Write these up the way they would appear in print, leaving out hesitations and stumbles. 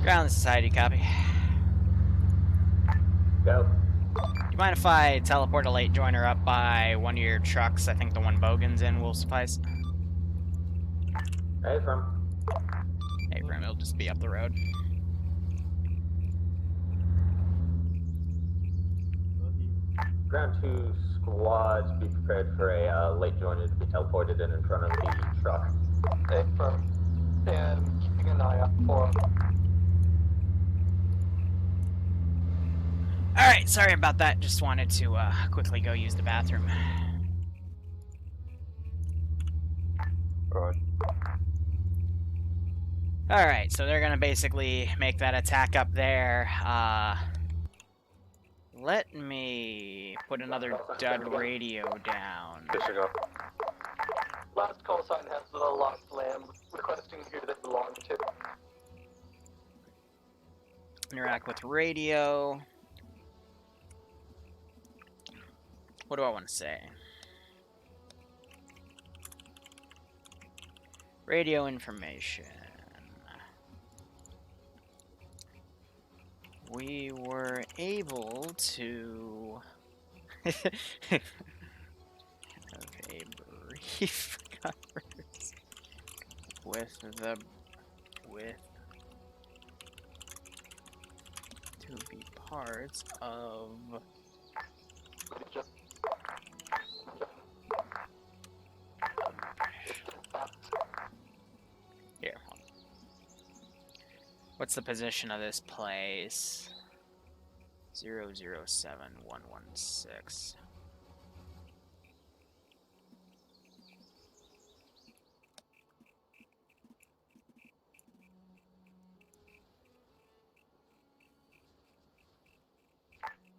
Ground society, copy. Go. Do you mind if I teleport a late joiner up by one of your trucks? I think the one Bogan's in will suffice. Hey, from. Hey, Brim, it'll just be up the road. Ground 2 squads, be prepared for a late joiner to be teleported in front of the truck. Hey, from. And keeping an eye out for him. Alright, sorry about that. Just wanted to quickly go use the bathroom. Right. Alright, so they're gonna basically make that attack up there. Let me put another dud radio down. Disregard. Last call sign has the lost lamb requesting who they belong to. Interact with radio. What do I want to say? Radio information. We were able to have a brief conference with to be parts of here. What's the position of this place? 007116.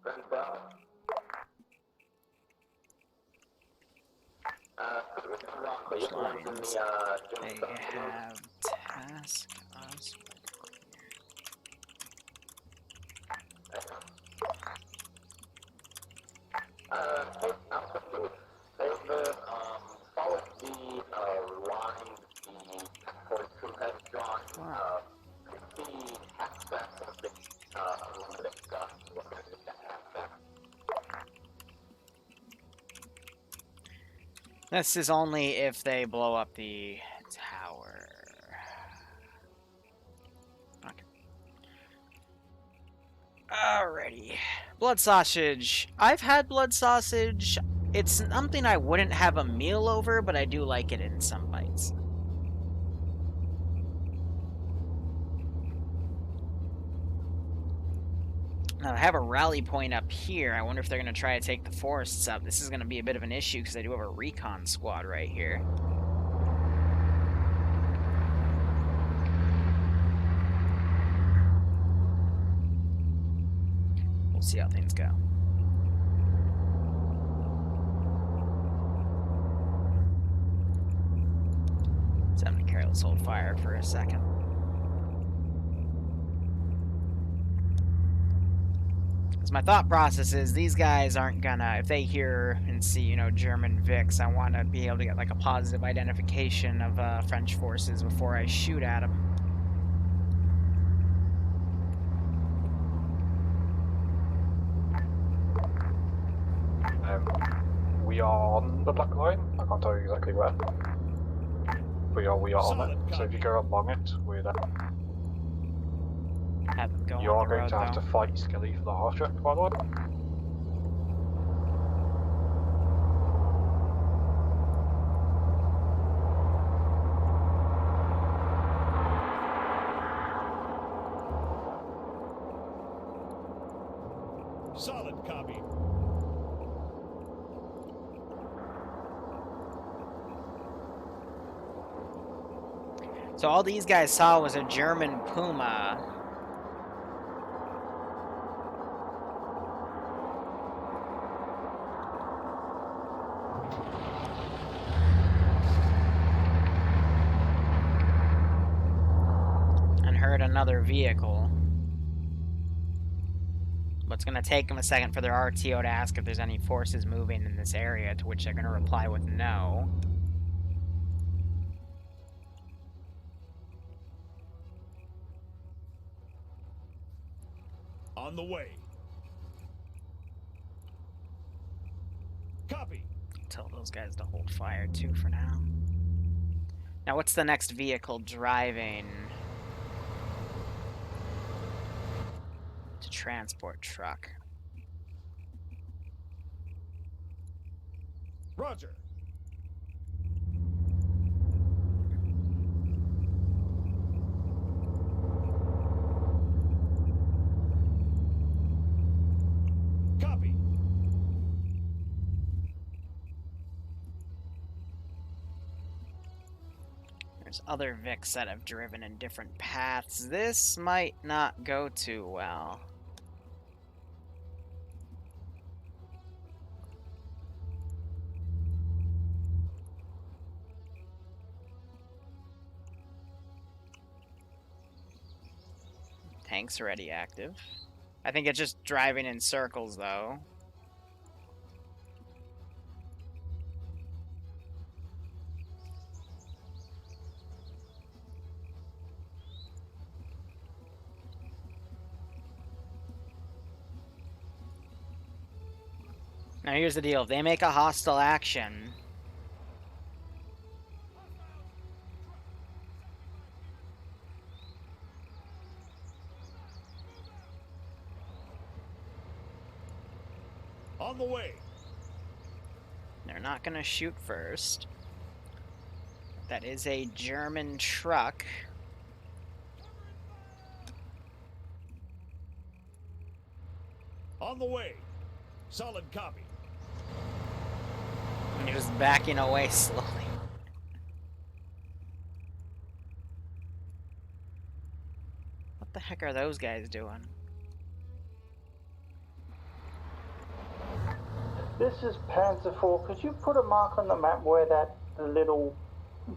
Ground 12. Which lines? They have tasked us with follow the line the force crew has drawn. The aspects of the limited gun. We're going to get that aspect. This is only if they blow up the tower. Okay. Alrighty. Blood sausage. I've had blood sausage. It's something I wouldn't have a meal over, but I do like it in some bites. Now, I have a rally point up here. I wonder if they're going to try to take the forests up. This is going to be a bit of an issue because I do have a recon squad right here. We'll see how things go. So I'm going to careless hold fire for a second. Because my thought process is these guys aren't gonna, if they hear and see, you know, German Vics, I want to be able to get like a positive identification of French forces before I shoot at them. We are on the black line. I can't tell you exactly where. We are on it. So if you go along it, we're there. Have them go You on are the going road, to have though. to fight Skelly for the half track, by the way. Solid copy. So all these guys saw was a German Puma. And heard another vehicle. But it's going to take them a second for their RTO to ask if there's any forces moving in this area, to which they're going to reply with no. On the way. Copy. Tell those guys to hold fire too for now. Now, what's the next vehicle driving? To transport truck. Roger. Copy. There's other Vics that have driven in different paths. This might not go too well. Tank's already active. I think it's just driving in circles, though. Now here's the deal. If they make a hostile action... On the way. They're not going to shoot first. That is a German truck. On the way. Solid copy. And you're just backing away slowly. What the heck are those guys doing? This is Panzer IV. Could you put a mark on the map where that little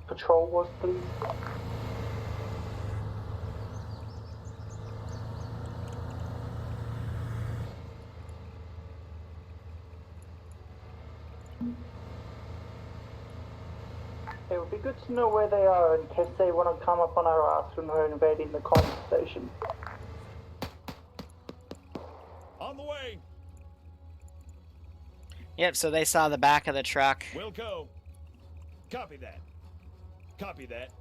patrol was, please? It would be good to know where they are in case they want to come up on our ass when we're invading the comm station. On the way. Yep, so they saw the back of the truck. We'll go. Copy that. Copy that.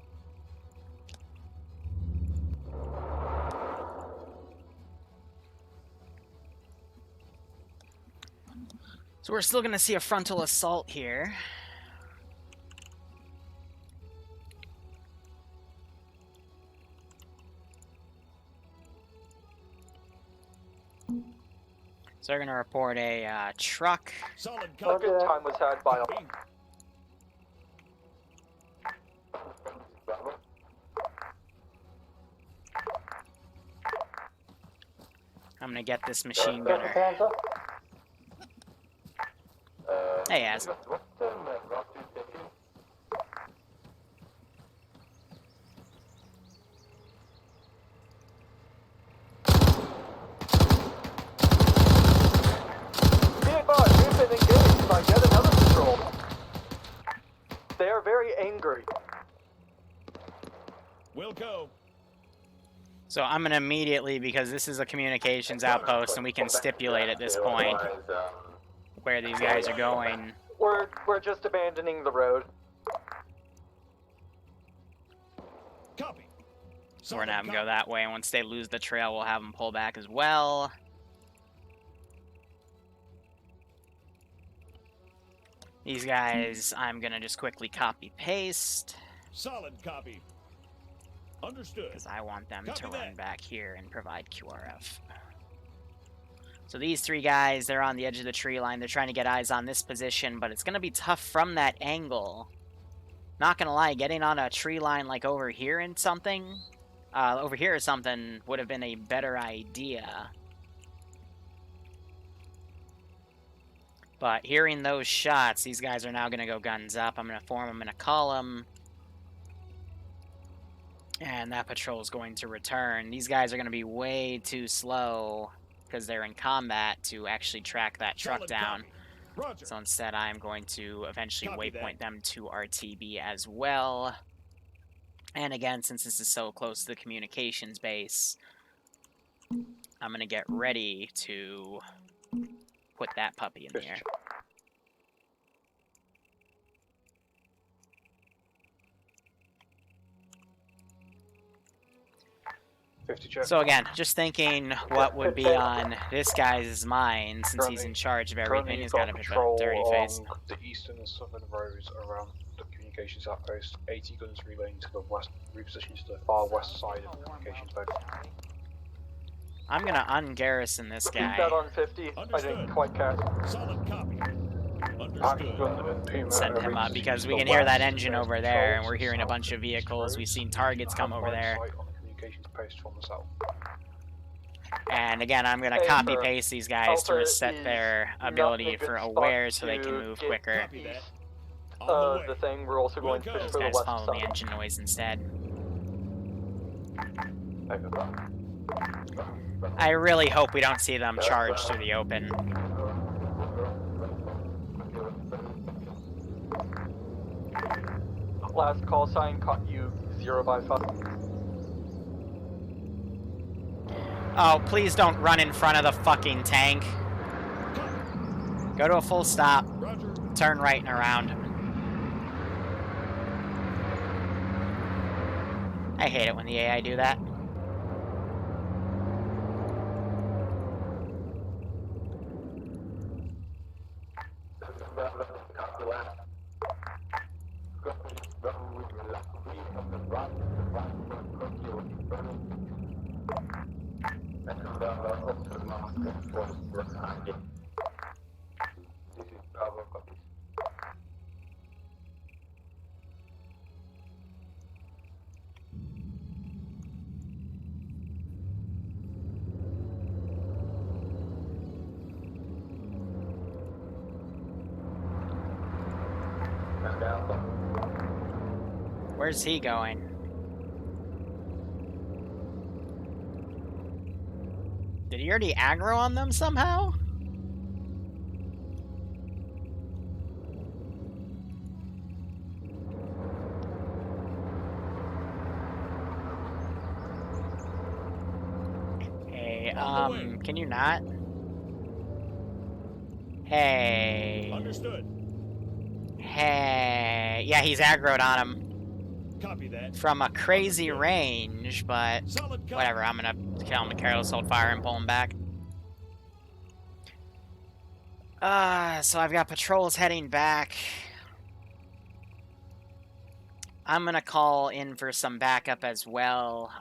So we're still going to see a frontal assault here. So they're going to report a truck. Solid A copy. good time was had by Copy. I'm going to get this machine Got the gunner. Panzer? Hey, Az. What's the route you're taking? Be advised, we've been engaged by yet another patrol. They are very angry. We'll go. So I'm going to immediately, because this is a communications outpost, and we can stipulate at this point where these guys are going. We're just abandoning the road. Copy. So we're going to have them Solid go that way, and once they lose the trail, we'll have them pull back as well. These guys, I'm going to just quickly copy-paste, Solid copy. Understood. because I want them Copy to run that. back here and provide QRF. So these three guys, they're on the edge of the tree line. They're trying to get eyes on this position, but it's going to be tough from that angle. Not going to lie, getting on a tree line like over here and something, over here or something, would have been a better idea. But hearing those shots, these guys are now going to go guns up. I'm going to form them in a column. And that patrol is going to return. These guys are going to be way too slow because they're in combat to actually track that truck Solid down. copy. Roger. So instead, I'm going to eventually Copy waypoint that. them to RTB as well. And again, since this is so close to the communications base, I'm gonna get ready to put that puppy in the air. So again, just thinking what would be on this guy's mind since he's in charge of everything. He's got a bit of a dirty face. The eastern and southern roads around the communications outpost. 80 guns relaying to the west, repositioning to the far west side of the communications post. I'm gonna ungarrison this guy. Keep that on 50. I didn't quite catch. Solid copy. Understood. Send him up because we can hear that engine over there, and we're hearing a bunch of vehicles. We've seen targets come over there. And again, I'm gonna copy paste these guys to reset their ability for aware so they can move quicker. The thing, we're also going to fish for the Guys west follow side. the engine noise instead. I really hope we don't see them charge through the open. Last call sign caught you 0/5. Oh, please don't run in front of the fucking tank. Go to a full stop. Roger. Turn right and around. I hate it when the AI do that. Where's he going? Did he already aggro on them somehow? Hey, can you not? Hey. Understood. Hey. Yeah, he's aggroed on him. Copy that. From a crazy range, but Solid copy. whatever, I'm gonna tell him to careless hold fire and pull him back. So I've got patrols heading back. I'm gonna call in for some backup as well,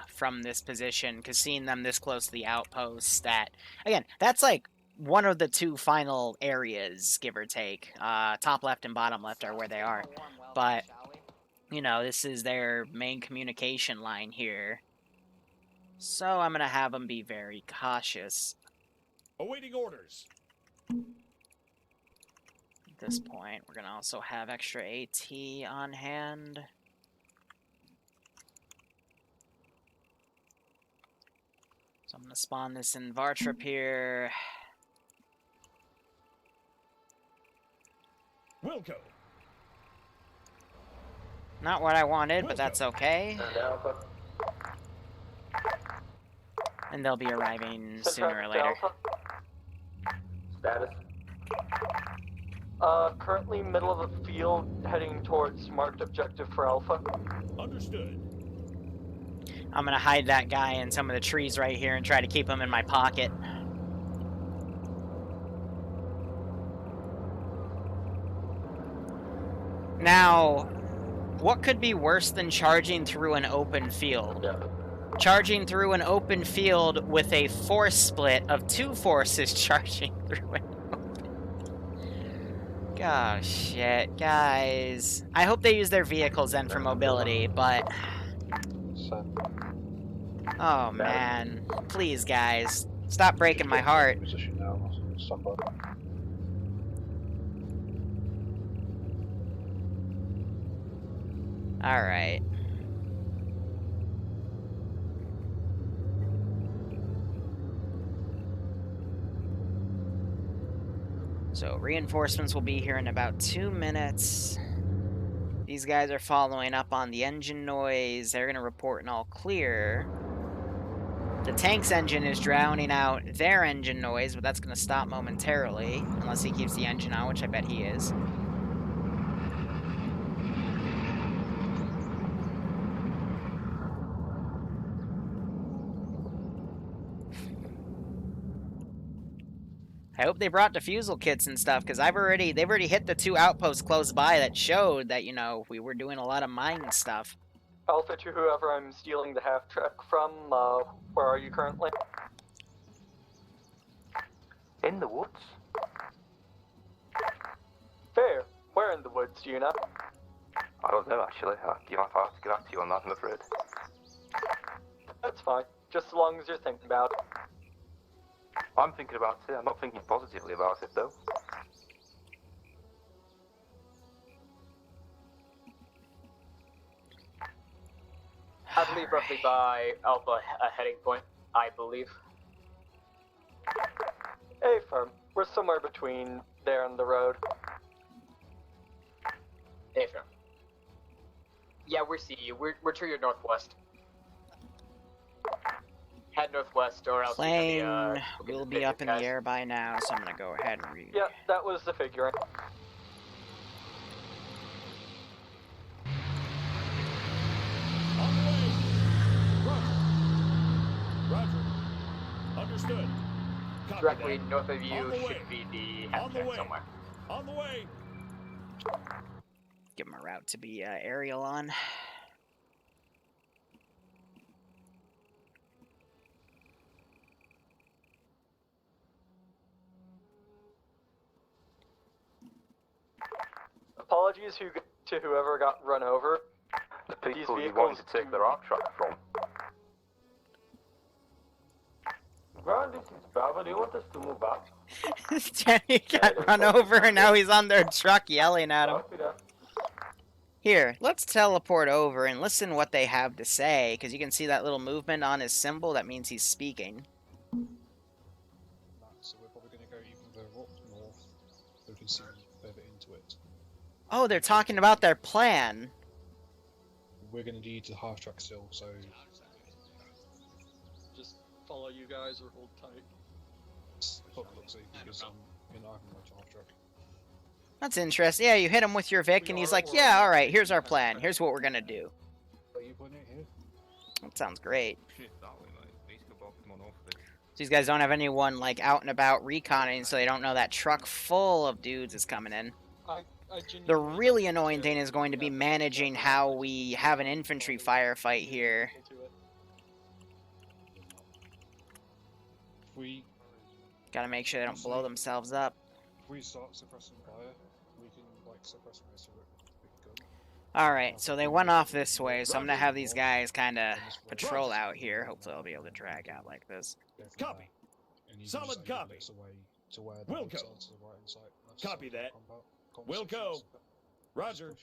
from this position, because seeing them this close to the outpost, again, that's like one of the two final areas, give or take. Top left and bottom left are where they are, but you know, this is their main communication line here. So I'm going to have them be very cautious. Awaiting orders. At this point, we're going to also have extra AT on hand. So I'm going to spawn this in Vartrip here. Wilco. Not what I wanted, but that's okay. And they'll be arriving sooner or later. Status? Currently middle of the field, heading towards marked objective for Alpha. Understood. I'm gonna hide that guy in some of the trees right here and try to keep him in my pocket. Now, what could be worse than charging through an open field? Charging through an open field with a force split of two forces charging through it. Gosh, shit, guys. I hope they use their vehicles then for mobility, but... Oh, man. Please, guys. Stop breaking my heart. Alright. So, reinforcements will be here in about 2 minutes. These guys are following up on the engine noise. They're going to report an all clear. The tank's engine is drowning out their engine noise, but that's going to stop momentarily, unless he keeps the engine on, which I bet he is. I hope they brought defusal kits and stuff, because they've already hit the 2 outposts close by that showed that, you know, we were doing a lot of mine stuff. Alpha to whoever I'm stealing the half track from, where are you currently? In the woods? Fair. Where in the woods, do you know? I don't know, actually. You might have to get back to you on that, I'm afraid. That's fine. Just as long as you're thinking about it. I'm thinking about it. I'm not thinking positively about it, though. I believe roughly by Alpha heading point, I believe. Hey, firm. We're somewhere between there and the road. Hey, firm. Yeah, we see you. We're to your northwest. Head northwest, or else Plane we will can be up in the guys. air by now, so I'm going to go ahead and read. Yeah, that was the figuring. On the way. Roger. Roger. Understood. Copy Directly that. north of On you the way. should be the On head the track way. somewhere. On the way. Give him a route to be aerial on. Apologies to whoever got run over. The people you vehicles wanted to take do- their arc track from. Well, this is Bravo. Do you want us to move back? Jenny got run over and now he's on their truck yelling at him. Copy that. Here, let's teleport over and listen what they have to say, because you can see that little movement on his symbol. That means he's speaking. So we're probably going to go even further up north, so we can see further into it. Oh, they're talking about their plan. We're going to need the half track still, so Just follow you guys or hold tight. hook looks like because I'm in Arma half track. That's interesting. Yeah, you hit him with your Vic, and he's like, yeah, all right, here's our plan. Here's what we're going to do. Are you putting it here? That sounds great. These guys don't have anyone, like, out and about reconning, so they don't know that truck full of dudes is coming in. The really annoying thing is going to be managing how we have an infantry firefight here. If we Gotta make sure they don't blow themselves up. start suppressing fire, we can like suppress most of it. Alright, so they went off this way, so I'm gonna have these guys kinda patrol out here. Hopefully I'll be able to drag out like this. Copy. Solid copy. Will go. Copy that. Will go. Roger.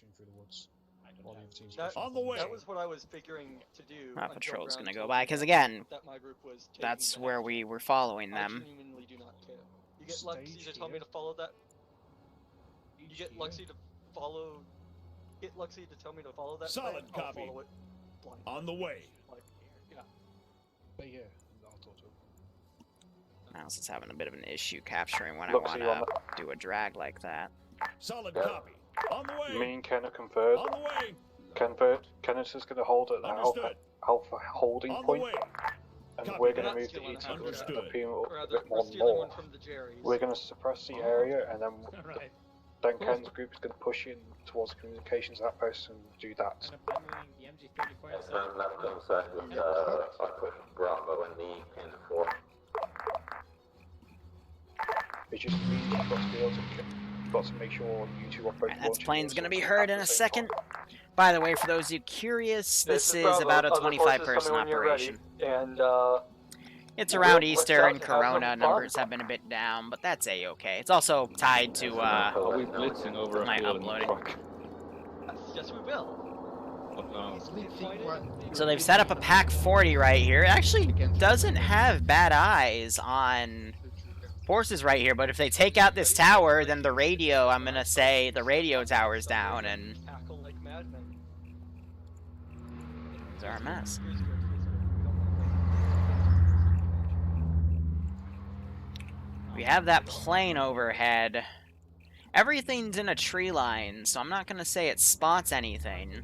That, On the way. That was what I was figuring to do. That until patrol's Brown gonna go told by, me because that- again, that my group was taking that's the where half we track. were following I them. genuinely do not care. You get Lexi to tell me to follow that. You get Lexi to follow. Get Lexi to tell me to follow that. Solid plan, I'll copy. follow it blind. On the way. Like, yeah. Stay here, and I'll talk to him. Mouse is having a bit of an issue capturing when I Look, want see, on to do a drag like that. Solid Yeah. copy. On the way. Me and Ken are conferred. On the way. Kenneth is going to hold at the Understood. alpha holding On the point, way. and Copy we're that. going to move Still the on ET half to track. a bit Or more rather, we're north. stealing one from the Jerry's. We're going to suppress the area, and Right. then Ken's group is going to push in towards communications outposts and do that. And then that coincides with I put Bravo in the in 4. It just means you've got to be able to, you've got to make sure you two operate. And that plane's going to be heard in a second. By the way, for those of you curious, this is Bravo. about a Other 25 forces person come in when you're ready. operation. And It's around We're Easter about and to have some Corona. fun. Numbers have been a bit down, but that's a-okay. It's also tied to Are we blitzing over my a field uploading. truck? yes, we will. So they've set up a Pack 40 right here. It actually doesn't have bad eyes on forces right here, but if they take out this tower, then the radio, I'm gonna say the radio tower's down, and Tackle like madmen. these are a mess. We have that plane overhead. Everything's in a tree line, so I'm not gonna say it spots anything. We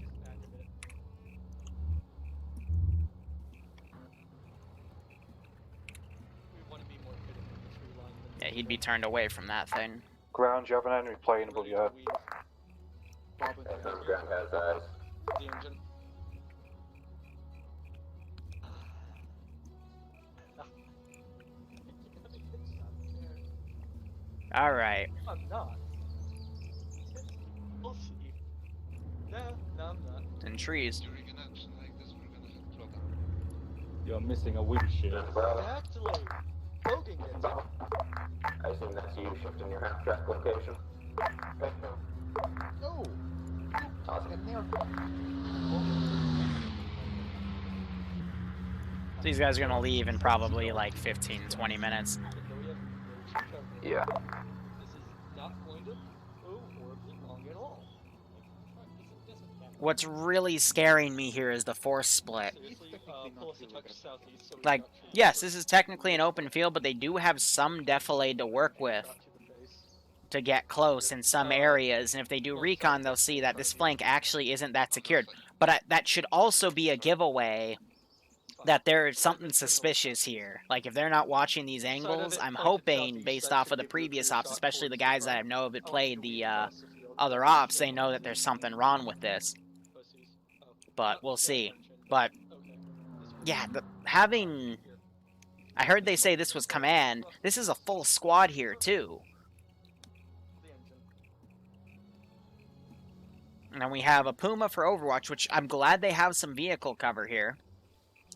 want to be more fitting in the tree line than Yeah, he'd be turned away from that thing. Ground, you have an enemy plane above your head. Some ground has eyes. the engine. Alright. I'm not. We'll see. No, I'm not. And trees. During an action like this, we're gonna have trouble. You're missing a windshield. Actually, Logan gets out. I assume that's you shifting your half-track location. No! Awesome. These guys are gonna leave in probably like 15-20 minutes. Yeah. This is not going to go horribly long at all. What's really scaring me here is the force split. Seriously, pull us a touch southeast so we Like, got trees. yes, this is technically an open field, but they do have some defilade to work with Got to the base. to get close in some areas, and if they do recon, they'll see that this flank actually isn't that secured. But that should also be a giveaway that there's something suspicious here. Like, if they're not watching these angles, I'm hoping, based off of the previous ops, especially the guys that I know have played the other ops, they know that there's something wrong with this. But we'll see. But, yeah, having... I heard they say this was command. This is a full squad here, too. And then we have a Puma for Overwatch, which I'm glad they have some vehicle cover here.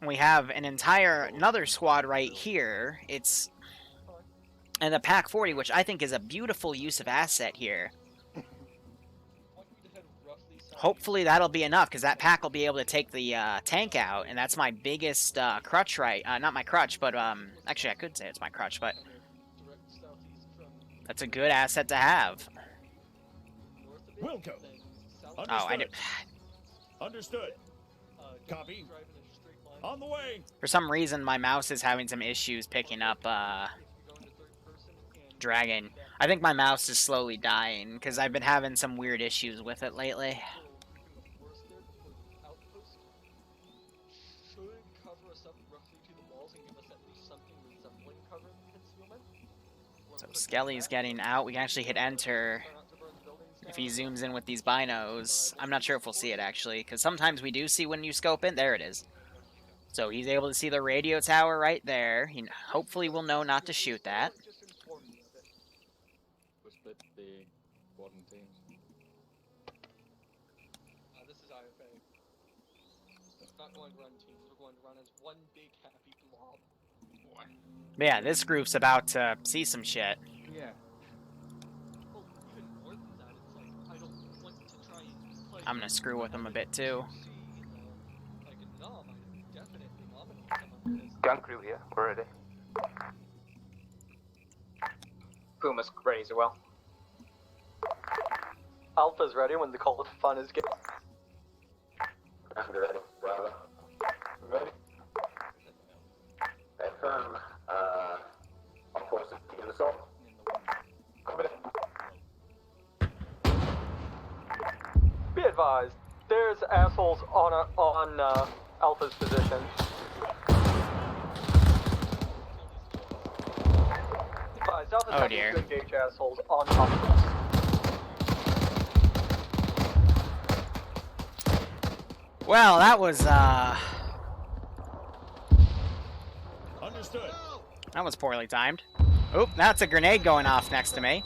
We have another squad right here. It's... And the Pack 40, which I think is a beautiful use of asset here. Hopefully that'll be enough, because that pack will be able to take the tank out, and that's my biggest crutch not my crutch, but, actually I could say it's my crutch, but that's a good asset to have. Wilco. Oh, I did. Understood. Copy. On the way. For some reason, my mouse is having some issues picking up, Dragon. I think my mouse is slowly dying, because I've been having some weird issues with it lately. So Skelly's getting out. We can actually hit enter if he zooms in with these binos. I'm not sure if we'll see it, actually, because sometimes we do see when you scope in. There it is. So he's able to see the radio tower right there. He hopefully will know not to shoot that. We split the warden teams. This is IFA. It's not going to run teams. We're going to run as one big happy blob. But yeah, this group's about to see some shit. Yeah. Well, even more than that, it's like, I don't want to try and play... I'm gonna screw with them a bit, too. Like a nom, I definitely nominate them on this. Gun crew here, we're ready. Puma's ready as well. Alpha's ready when the call of fun is given. I'm ready. Bravo. Ready? Affirm. All forces begin assault. Copy that. Be advised, there's assholes on Alpha's position. Advised, Alpha's Oh, having dear. good gauge assholes on top of us. Well, that was, Understood. that was poorly timed. Oop, that's a grenade going off next to me.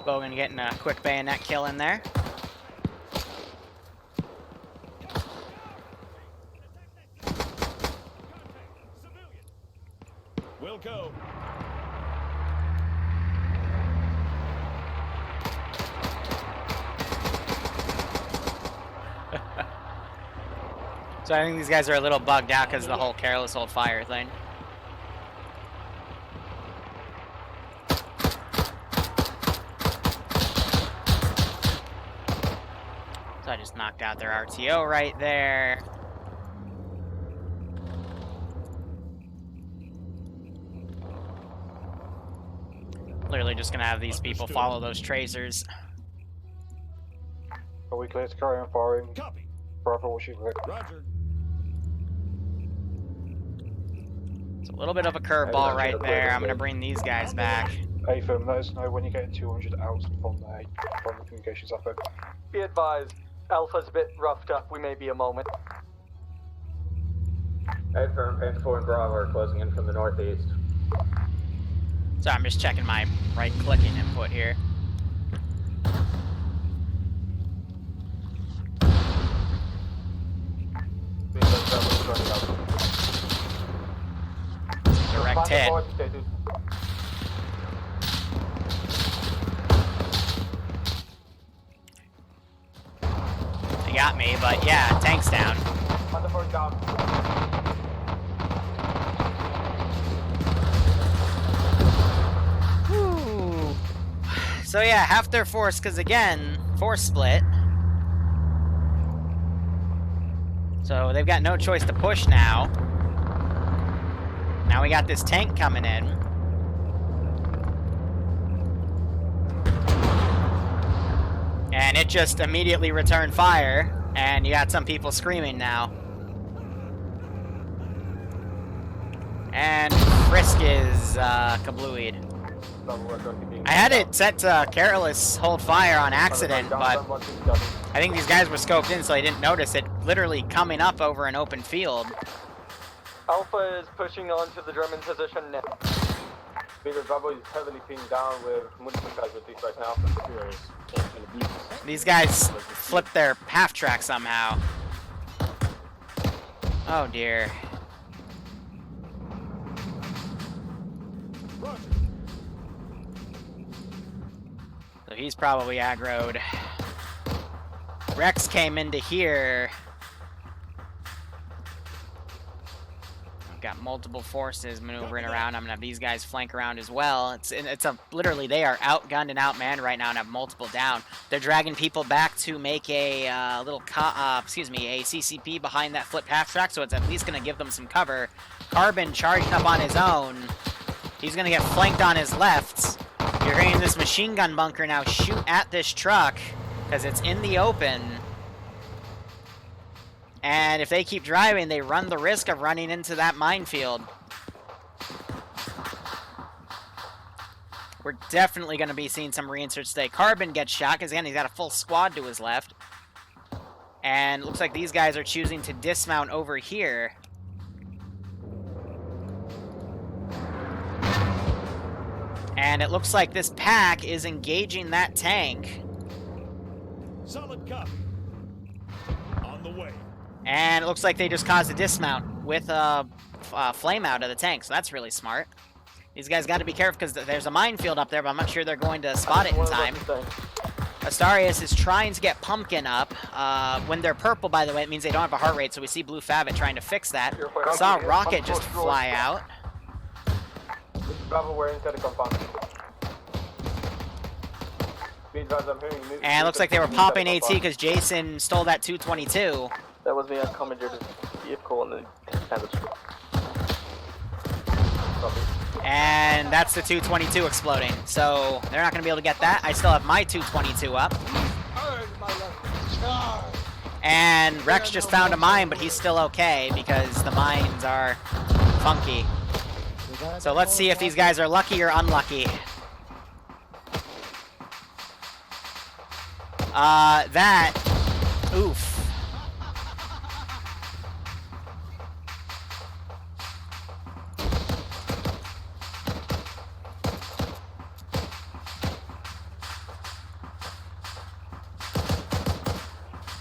Bogan getting a quick bayonet kill in there. Wilco. So I think these guys are a little bugged out because of the whole careless old fire thing. just knocked out their RTO right there. Literally just gonna have these people follow those tracers. Are we clear to carry on firing? Copy. Bravo, what's your click? Roger. It's a little bit of a curveball right there. I'm gonna bring these guys back. Hey, firm, let us know when you're getting 200 out from the communications effort. Be advised, Alpha's a bit roughed up. We may be a moment. Hey, firm, Panther 4 and Bravo are closing in from the northeast. So I'm just checking my right-clicking input here. Direct hit. They got me, but yeah, tank's down. Whew. So yeah, half their force, because again, force split. So they've got no choice to push now. Now we got this tank coming in. And it just immediately returned fire, and you got some people screaming now. And Frisk is kablooied. I had it set to careless hold fire on accident, but I think these guys were scoped in so they didn't notice it literally coming up over an open field. Alpha is pushing onto the German position now. Peter, Bravo is heavily pinned down with multiple casualties right now. These guys flipped their half track somehow. Oh dear. So he's probably aggroed. Rex came into here. Got multiple forces maneuvering around. I'm gonna have these guys flank around as well. It's a literally they are outgunned and outmanned right now and have multiple down. They're dragging people back to make a a CCP behind that flip half track, so it's at least gonna give them some cover. Carbon charging up on his own. He's gonna get flanked on his left. You're hearing this machine gun bunker now shoot at this truck because it's in the open. And if they keep driving, they run the risk of running into that minefield. We're definitely going to be seeing some reinserts today. Carbon gets shot, because again, he's got a full squad to his left. And it looks like these guys are choosing to dismount over here. And it looks like this pack is engaging that tank. Solid copy. On the way. And it looks like they just caused a dismount with a flame out of the tank, so that's really smart. These guys got to be careful because there's a minefield up there, but I'm not sure they're going to spot it in time. Astarius is trying to get Pumpkin up. When they're purple, by the way, it means they don't have a heart rate, so we see Blue Favot trying to fix that. Saw Rocket just fly out. Bravo, we're inside the compound. And it looks like they were popping AT because Jason stole that 222. That was me. I commandeered the vehicle and then and that's the 222 exploding. So they're not going to be able to get that. I still have my 222 up. And Rex just found a mine, but he's still okay because the mines are funky. So let's see if these guys are lucky or unlucky. Oof.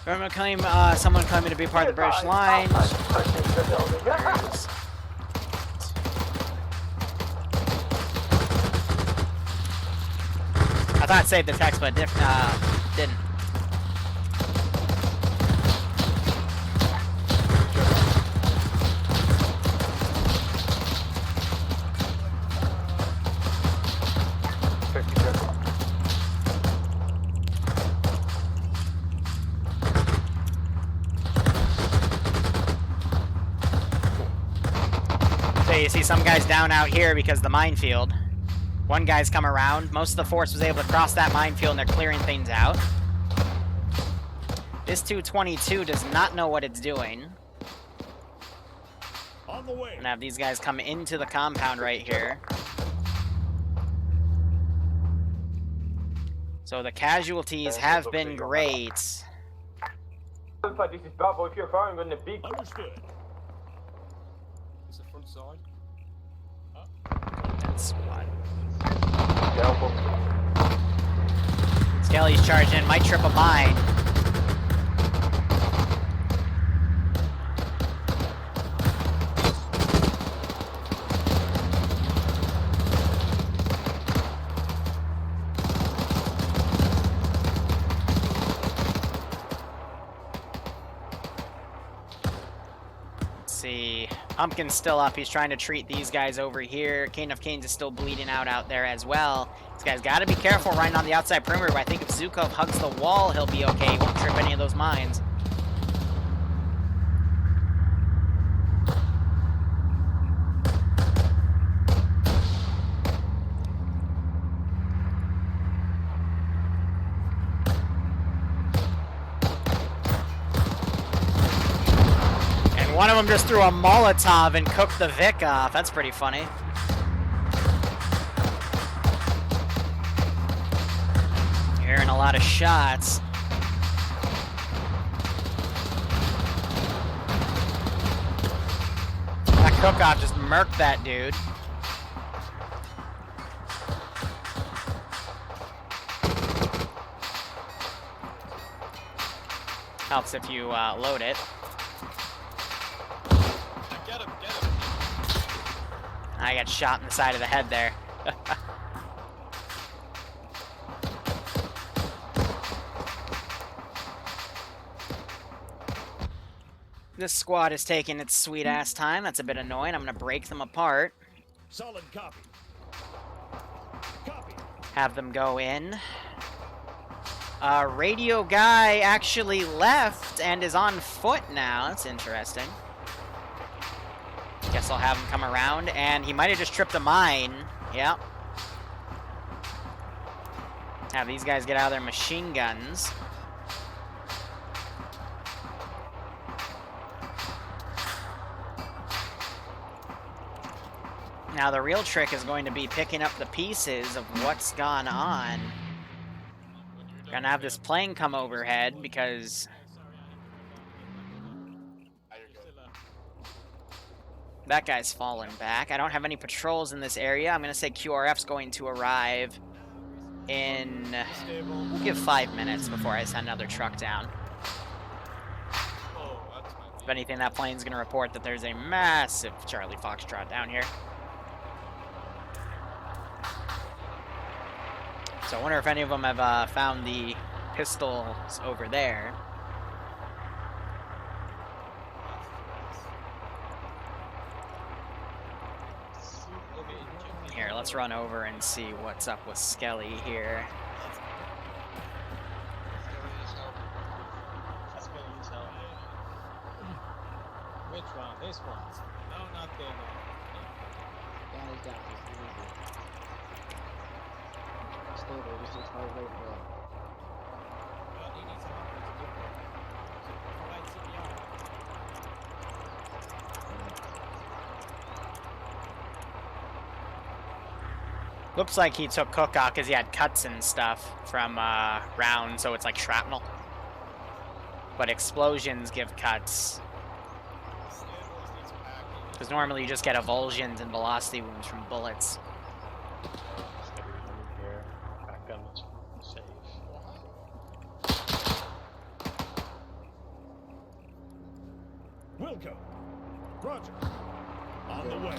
I'm gonna claim someone claiming to be part of the British line. I thought it saved the text, but didn't. some guys down out here because of the minefield. One guy's come around. Most of the force was able to cross that minefield, and they're clearing things out. This 222 does not know what it's doing. On the way. And have these guys come into the compound right here. So the casualties have been great. Alpha, this is Bravo. If you're firing on the big... Understood. It's the front side. That's squad. Yeah, Skelly's charging in, might trip a mine. See, Pumpkin's still up. He's trying to treat these guys over here. Cane of Canes is still bleeding out there as well. This guy's got to be careful running on the outside perimeter, but I think if Zukov hugs the wall, he'll be okay. He won't trip any of those mines. One of them just threw a Molotov and cooked the Vic off. That's pretty funny. Hearing a lot of shots. That cook-off just murked that dude. Helps if you load it. I got shot in the side of the head there. This squad is taking its sweet ass time. That's a bit annoying. I'm gonna break them apart. Solid copy. Copy. Have them go in. Radio guy actually left and is on foot now. That's interesting. Guess I'll have him come around, and he might have just tripped a mine. Yep. Have these guys get out of their machine guns. Now the real trick is going to be picking up the pieces of what's gone on. Gonna have this plane come overhead because that guy's fallen back. I don't have any patrols in this area. I'm gonna say QRF's going to arrive in, we'll give 5 minutes before I send another truck down. If anything, that plane's gonna report that there's a massive Charlie Foxtrot down here. So I wonder if any of them have found the pistols over there. Here, let's run over and see what's up with Skelly here. Which one? This one? No, not the one. Down. Stable, just looks hard right for him. Well, he needs some upgrades to do. Provide CPR. Looks like he took cook-off because he had cuts and stuff from rounds, so it's like shrapnel. But explosions give cuts. Because normally you just get avulsions and velocity wounds from bullets. Wilco. Roger. On the way.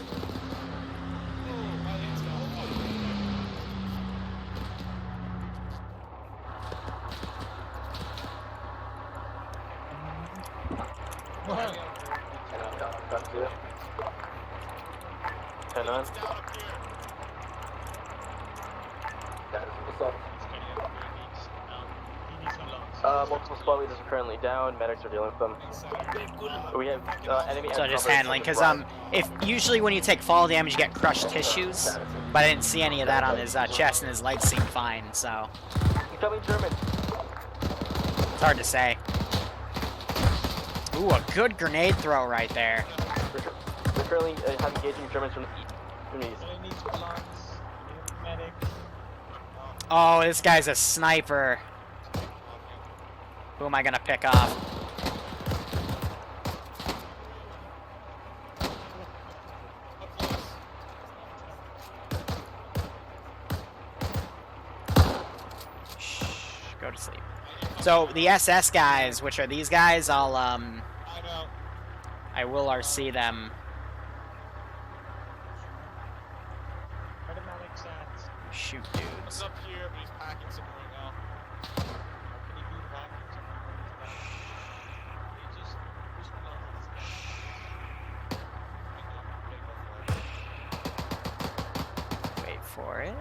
Multiple squad leaders are currently down. Medics are dealing with them. We have enemy. So just handling, because if usually when you take fall damage, you get crushed tissues, but I didn't see any of that on his chest, and his legs seem fine. So Incoming German. it's hard to say. Ooh, a good grenade throw right there. We're currently engaging Germans from the east. Oh, this guy's a sniper. Who am I gonna pick off? Shh, go to sleep. So the SS guys, which are these guys, I will RC them. Shoot dudes. Up here, but he's packing some right now. Can he move back? He just Wait for it.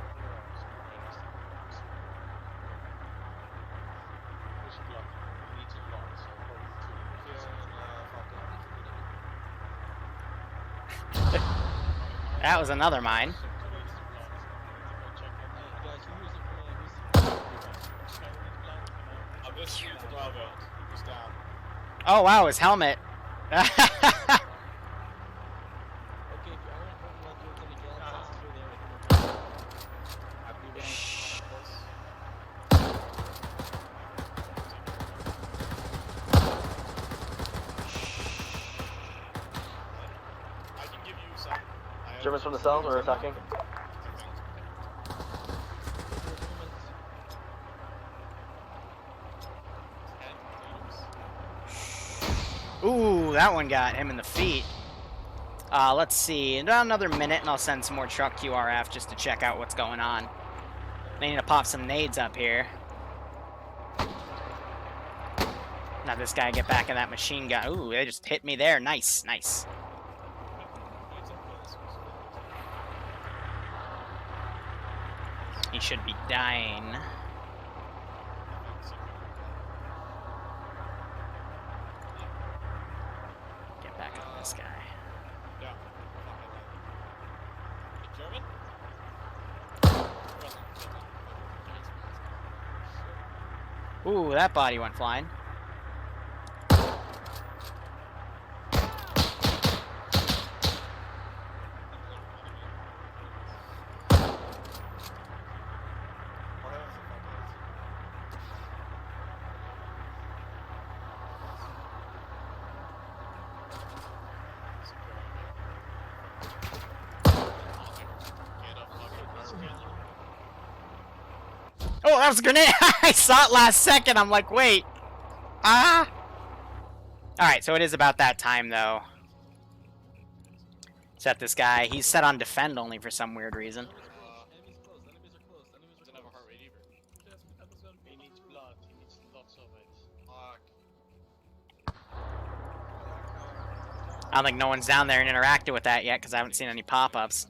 That was another mine. Oh wow, his helmet. Germans from the south are attacking. Ooh, that one got him in the feet. Let's see. In about another minute, and I'll send some more truck QRF just to check out what's going on. They need to pop some nades up here. Now this guy get back in that machine gun. Ooh, they just hit me there. Nice, nice. He should be dying. Get back on this guy. German? Ooh, that body went flying. Oh, that was a grenade! I saw it last second. I'm like, wait. Ah! Alright, so it is about that time, though. Set this guy. He's set on defend only for some weird reason. Doesn't have a heart rate either. He needs blood. He needs lots of it. I don't think no one's down there and interacted with that yet, because I haven't seen any pop-ups.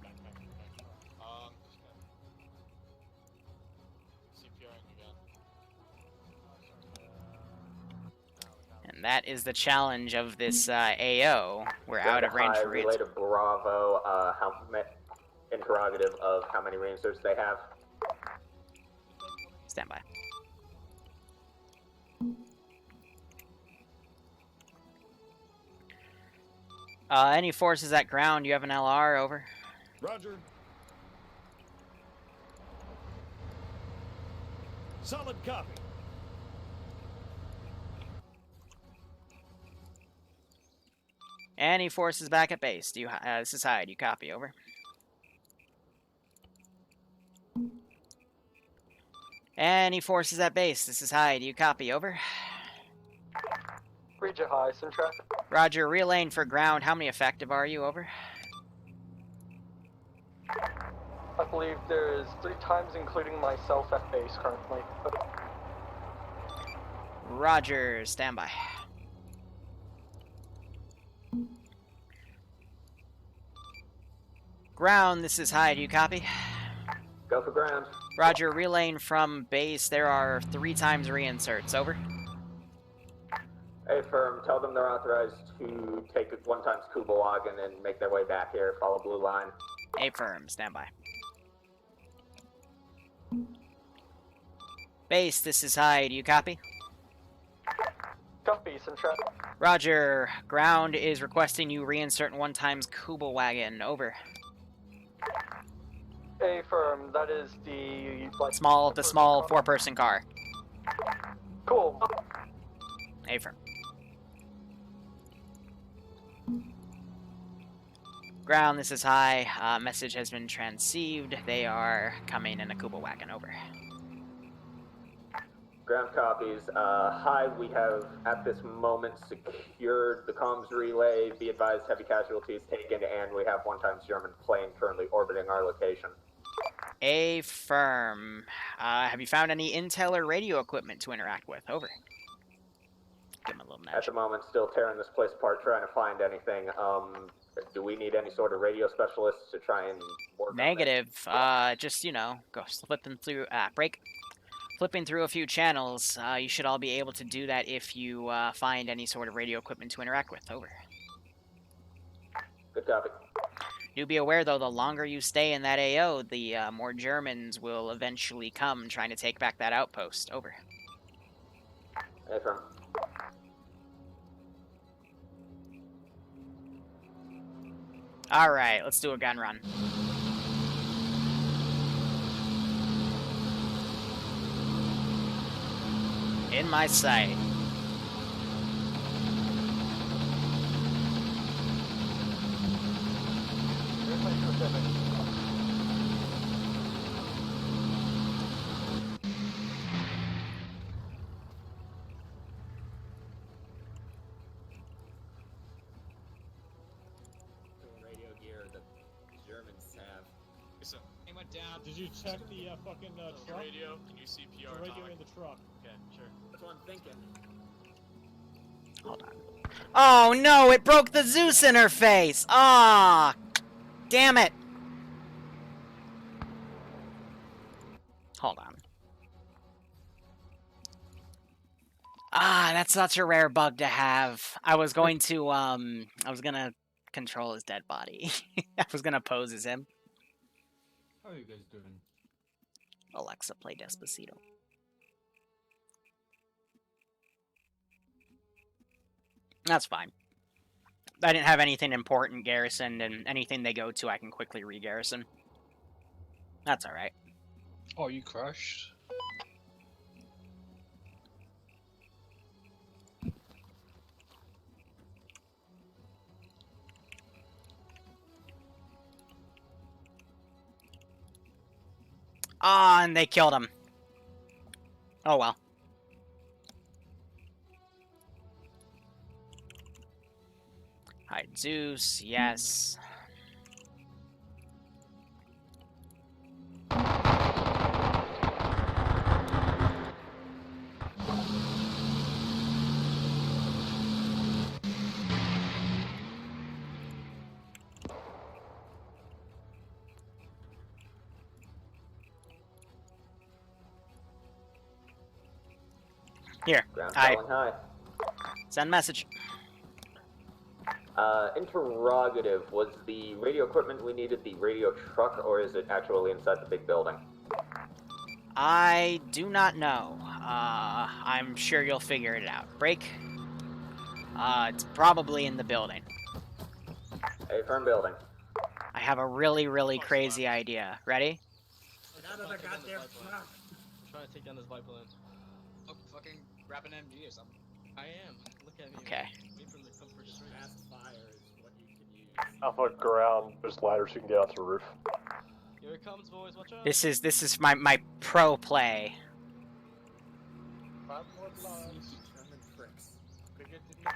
And that is the challenge of this AO. We're out of range for relay to Bravo, interrogative of how many reinserts they have. Stand by. Any forces at ground? You have an LR, over. Roger. Solid copy. Any forces back at base? Do you? This is Hyde. You copy, over. Any forces at base? This is Hyde. You copy, over. Read your high, some traffic. Roger, relaying for ground. How many effective are you, over? I believe there's 3 times including myself at base currently. Roger, standby. Ground, this is Hyde. You copy? Go for ground. Roger, relaying from base. There are 3 times reinserts, over. Affirm, tell them they're authorized to take a 1x Kuba wagon and make their way back here. Follow blue line. Affirm, stand by. Base, this is High. Do you copy? Copy, some trap. Roger. Ground is requesting you reinsert 1x Kuba wagon. Over. Affirm, that is the like The small four-person car. Cool. Affirm. Ground, this is High. Message has been transceived. They are coming in a Kuba wagon. Over. Ground copies. High, we have at this moment secured the comms relay. Be advised, heavy casualties taken, and we have 1x German plane currently orbiting our location. Affirm. Have you found any intel or radio equipment to interact with? Over. Give him a little At nudge. the moment, still tearing this place apart, trying to find anything. Do we need any sort of radio specialists to try and work Negative. Just, you know, go flipping through, flipping through a few channels. You should all be able to do that if you find any sort of radio equipment to interact with. Over. Good copy. Do be aware, though, the longer you stay in that AO, the more Germans will eventually come trying to take back that outpost. Over. Affirm. Alright, let's do a gun run. In my sight. Radio gear the Germans have. So, He went down. Did you check the fucking truck? radio, can you CPR The radio in the truck. Okay, sure. That's what I'm thinking. Hold on. Oh no, it broke the Zeus interface! Ah, damn it! Hold on. Ah, that's such a rare bug to have. I was going to, I was gonna control his dead body. I was gonna pose as him. How are you guys doing? Alexa, play Despacito. That's fine. I didn't have anything important garrisoned, and anything they go to I can quickly re-garrison. That's alright. Oh, you crashed? Ah, and they killed him. Oh well. Hide Zeus, yes. Here, Ground hi. calling high. Send message. Interrogative. Was the radio equipment we needed the radio truck, or is it actually inside the big building? I do not know. I'm sure you'll figure it out. Break. It's probably in the building. A firm building. I have a really, really crazy idea. Ready? Get out of the goddamn truck! I'm trying to take down this biplane. Oh, fucking grab an MG or something. I am. Look at me. Okay. Wait for them to come for straight. Fast fire is what you can use. Alpha ground, there's ladders you can get onto the roof. Here it comes, boys. Watch out. This is my pro play. 5 more blocks. German pricks.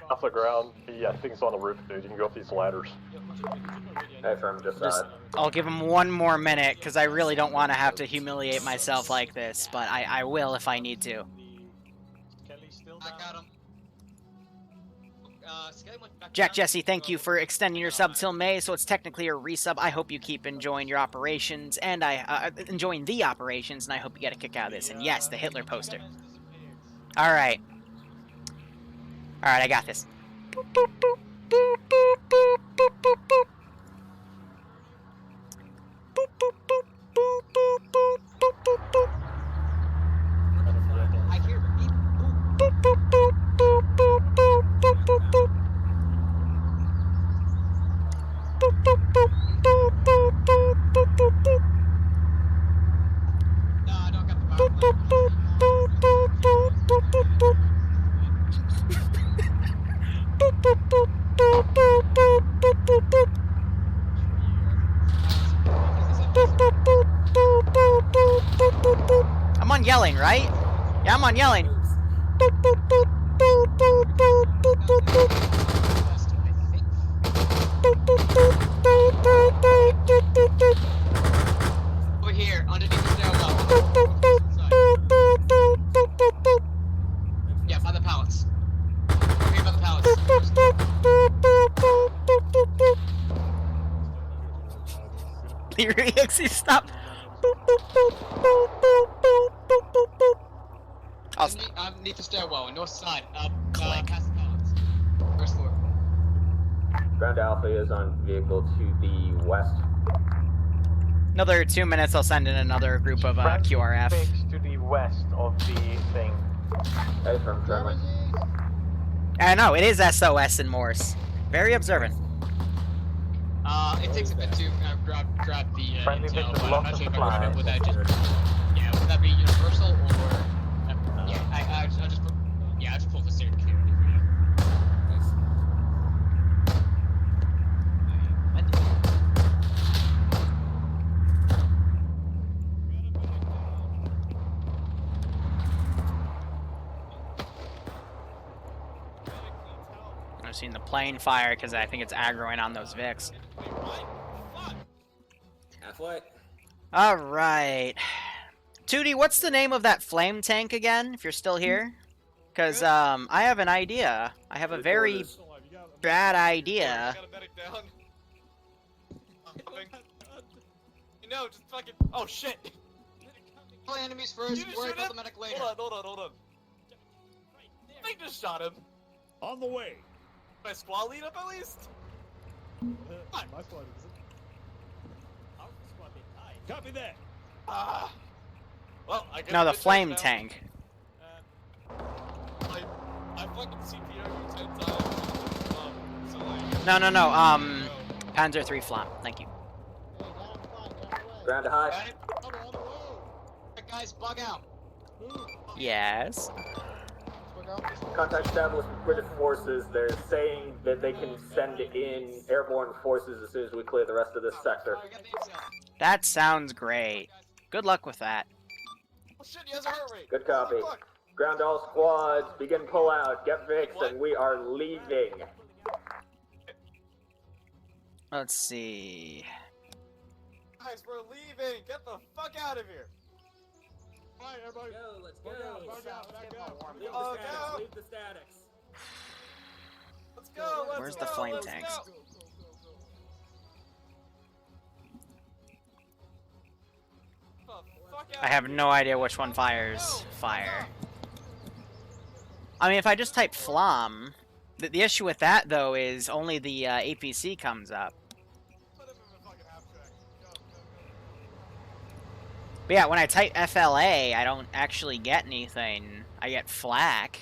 Alpha ground, yeah, thing's on the roof, dude. You can go up these ladders. Yeah, put my radio. A firm, just Just- I'll give him one more minute, because I really don't want to have to humiliate myself like this, but I will if I need to. Kelly's still I down. got him. Skelly went back Jack down. Jesse, thank you for extending your sub till May, so it's technically a resub. I hope you keep enjoying your operations, and enjoying the operations, and I hope you get a kick out of this. And yes, the Hitler poster. Alright. Alright, I got this. I hear beep. No, I don't got the power I'm on yelling, right? Yeah, I'm on yelling. Over here, underneath the stairwell. Yeah, by the pallets. Over here by the pallets. Liru, stop. Underneath the stairwell, north side. Past the pallets. First floor. Ground Alpha is on vehicle to the west. Another 2 minutes, I'll send in another group of QRF. Fix to the west of the thing. Hey, from friendly. I know, it is SOS in Morse. Very observant. It takes a bit to grab the Friendly intel, victim, but I'm lots not of sure if I would supplies. would that just... Yeah, would that be universal, or... yeah, I'll just put... Yeah, I'll just pull the steering clear. I've seen the plane fire because I think it's aggroing on those Vics. Halfway. Alright. 2D, what's the name of that flame tank again, if you're still here? Because, I have an idea. I have a very bad idea. You know, just fucking. Oh shit! Kill enemies first, worry about the medic later. Hold on. I just shot him. On the way. My squad lead up at least? My squad is it? Our squad been tied. Copy that. Well, I guess No, the it's flame now. tank. I fucking CPR you 10 times. So like. No, Panzer 3 Flam, thank you. Ground to high. Got it? Alright, guys, bug out. Yes. Contact established with British forces. They're saying that they can send in airborne forces as soon as we clear the rest of this sector. That sounds great. Good luck with that. Oh shit, he has a heart rate. Good copy. Fuck. Ground all squads, begin pull out, get fixed, and we are leaving. Let's see. Guys, we're leaving. Get the fuck out of here. Alright, everybody. Go, let's go. Bug out. Leave Oh, the statics. go. Leave the statics. Let's go. Let's Where's go. the flame let's tanks? Go. The fuck out I have of no idea which one fires fire. I mean, if I just type Flam, the issue with that, though, is only the APC comes up. Put him in the fucking half track. Go. But yeah, when I type FLA, I don't actually get anything. I get flak.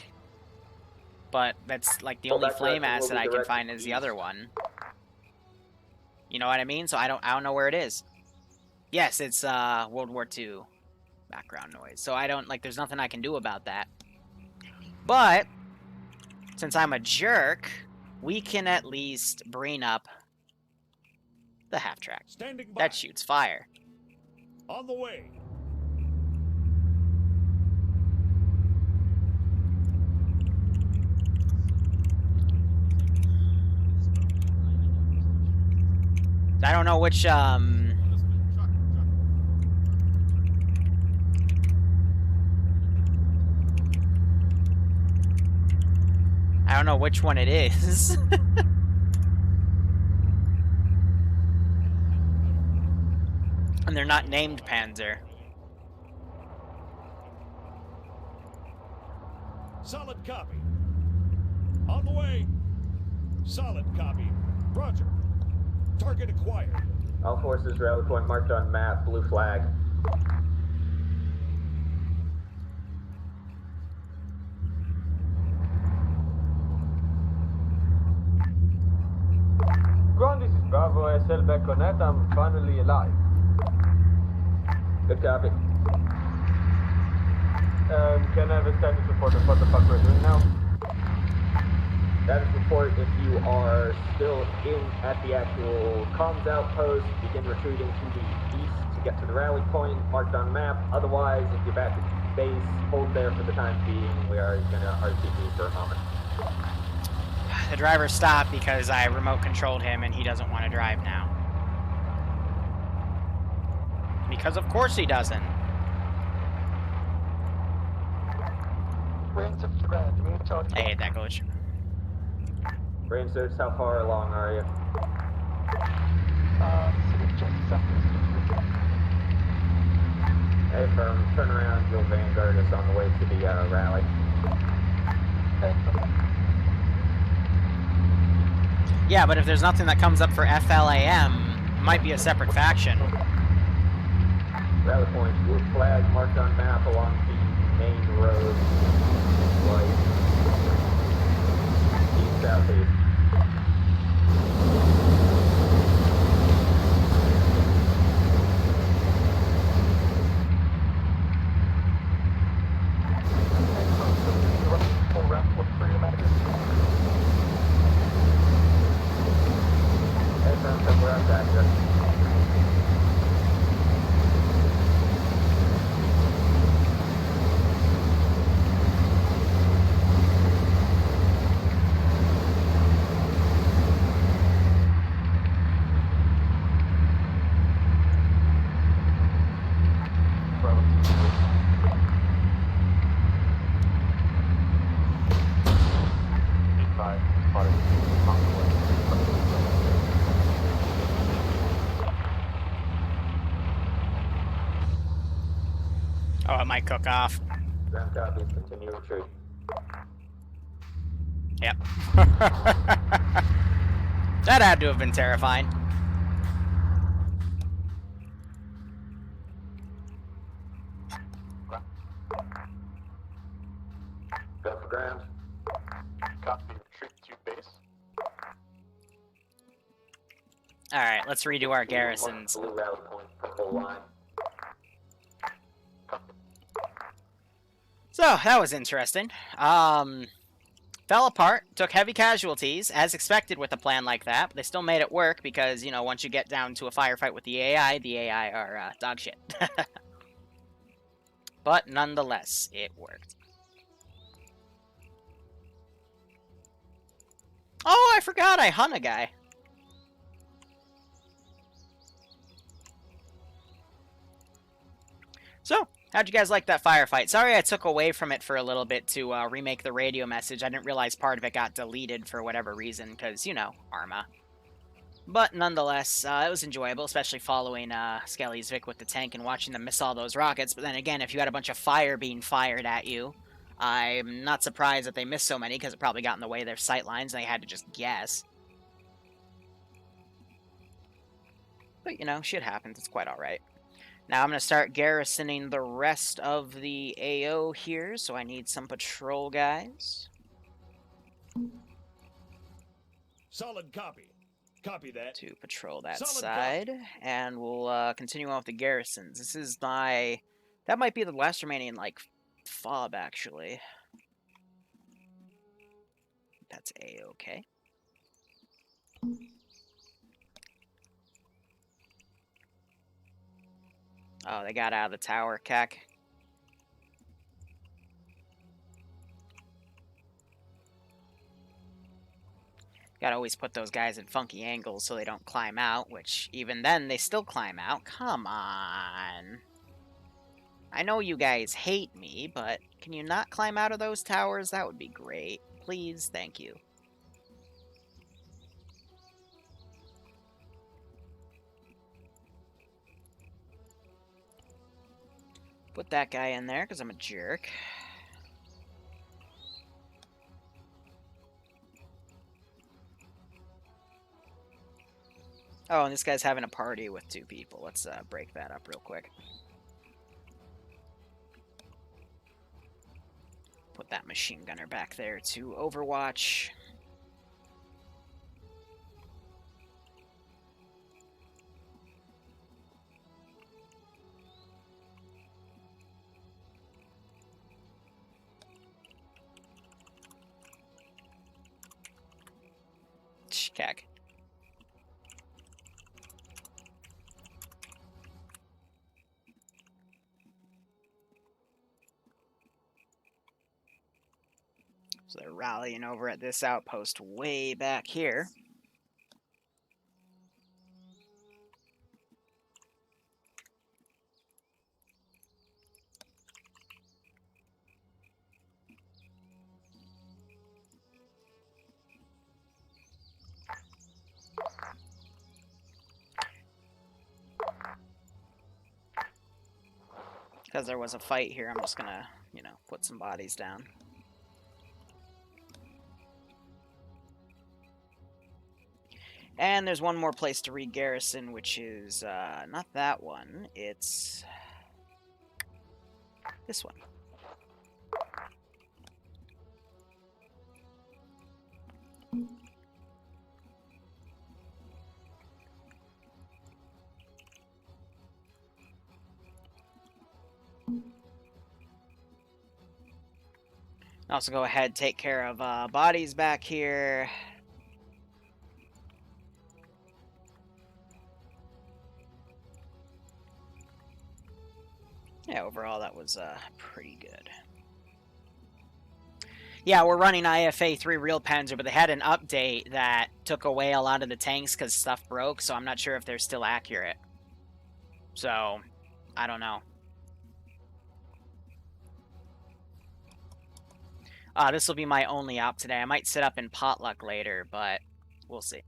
But that's like the Well, only that flame direction will asset be I can directed find is the east. other one. You know what I mean? So I don't know where it is. Yes, it's World War II background noise. So I don't, like, there's nothing I can do about that. But since I'm a jerk, we can at least bring up the half track. Standing by. That shoots fire. On the way. I don't know which I don't know which one it is. And they're not named Panzer. Solid copy. On the way. Solid copy. Roger. Target acquired. All forces, rally point marked on map, blue flag. Ground, this is Bravo SL back on net. I'm finally alive. Good copy. Can I have a status report of what the fuck we're doing now? Status report if you are still at the actual comms outpost, begin retreating to the east to get to the rally point marked on map. Otherwise, if you're back at base, hold there for the time being. We are going to RTB for a moment. The driver stopped because I remote controlled him and he doesn't want to drive now. Because of course he doesn't. I hate that glitch. Brain search, how far along are you? Hey, firm, turn around, you'll vanguard us on the way to the rally. Yeah, but if there's nothing that comes up for FLAM, it might be a separate faction. Rally point, blue flag marked on map along the main road. Light. East, southeast. Hey, firm, we're out back here. Oh, it might cook off. Ground copies, continue retreat. Yep. That had to have been terrifying. Go for ground. Copy, retreat to base. Alright, let's redo our garrisons. Blue rally point, purple line. So, that was interesting. Fell apart, took heavy casualties, as expected with a plan like that, but they still made it work because, you know, once you get down to a firefight with the AI are dog shit. But nonetheless, it worked. Oh, I forgot I hunt a guy. So, how'd you guys like that firefight? Sorry I took away from it for a little bit to remake the radio message. I didn't realize part of it got deleted for whatever reason, because, you know, Arma. But nonetheless, it was enjoyable, especially following Skelly's Vic with the tank and watching them miss all those rockets. But then again, if you had a bunch of fire being fired at you, I'm not surprised that they missed so many, because it probably got in the way of their sight lines, and they had to just guess. But, you know, shit happens. It's quite alright. Now I'm going to start garrisoning the rest of the AO here, so I need some patrol guys. Solid copy. Copy that. To patrol that Solid side, and we'll continue on with the garrisons. This is my... That might be the last remaining, like, fob, actually. That's A-okay. Oh, they got out of the tower, cack. Gotta always put those guys in funky angles so they don't climb out, which, even then, they still climb out. Come on. I know you guys hate me, but can you not climb out of those towers? That would be great. Please, thank you. Put that guy in there, because I'm a jerk. Oh, and this guy's having a party with 2 people. Let's break that up real quick. Put that machine gunner back there to overwatch. Cack. So they're rallying over at this outpost way back here. Because there was a fight here, I'm just gonna, you know, put some bodies down. And there's one more place to re-garrison, which is not that one, it's this one. Also go ahead, take care of bodies back here. Yeah, overall that was pretty good. Yeah, we're running IFA 3 Real Panzer, but they had an update that took away a lot of the tanks because stuff broke, so I'm not sure if they're still accurate. So, I don't know. This will be my only op today. I might set up in Potluck later, but we'll see.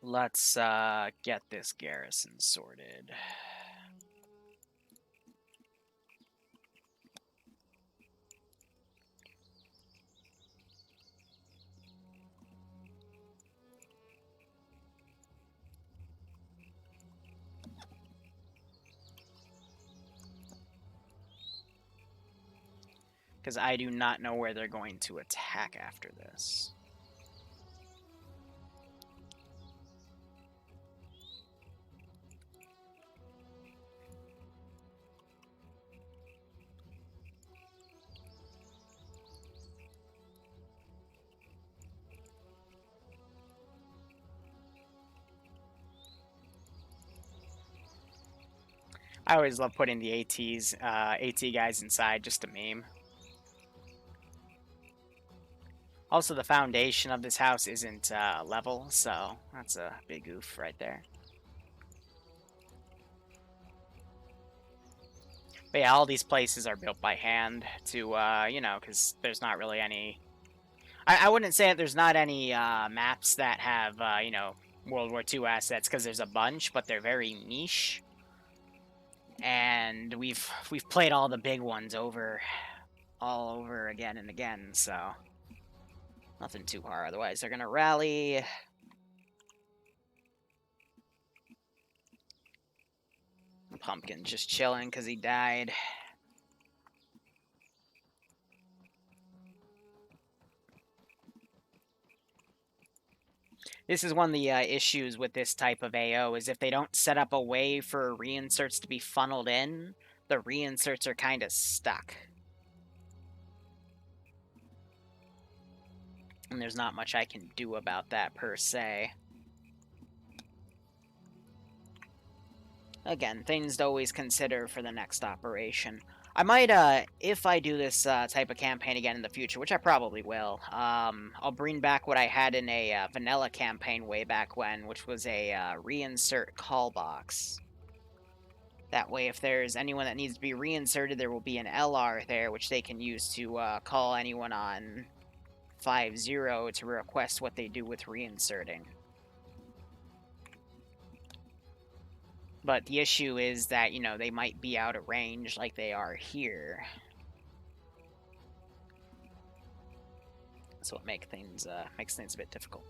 Let's get this garrison sorted. Because I do not know where they're going to attack after this. I always love putting the AT guys inside just to meme. Also, the foundation of this house isn't level, so that's a big oof right there. But yeah, all these places are built by hand to, you know, because there's not really any... I wouldn't say that there's not any maps that have, you know, World War II assets, because there's a bunch, but they're very niche. And we've played all the big ones all over again and again, so nothing too hard. Otherwise, they're gonna rally. Pumpkin just chilling because he died. This is one of the issues with this type of AO, is if they don't set up a way for reinserts to be funneled in, the reinserts are kind of stuck. And there's not much I can do about that, per se. Again, things to always consider for the next operation. I might, if I do this type of campaign again in the future, which I probably will, I'll bring back what I had in a vanilla campaign way back when, which was a reinsert call box. That way, if there's anyone that needs to be reinserted, there will be an LR there, which they can use to call anyone on 5-0 to request what they do with reinserting. But the issue is that, you know, they might be out of range like they are here. So it makes things a bit difficult.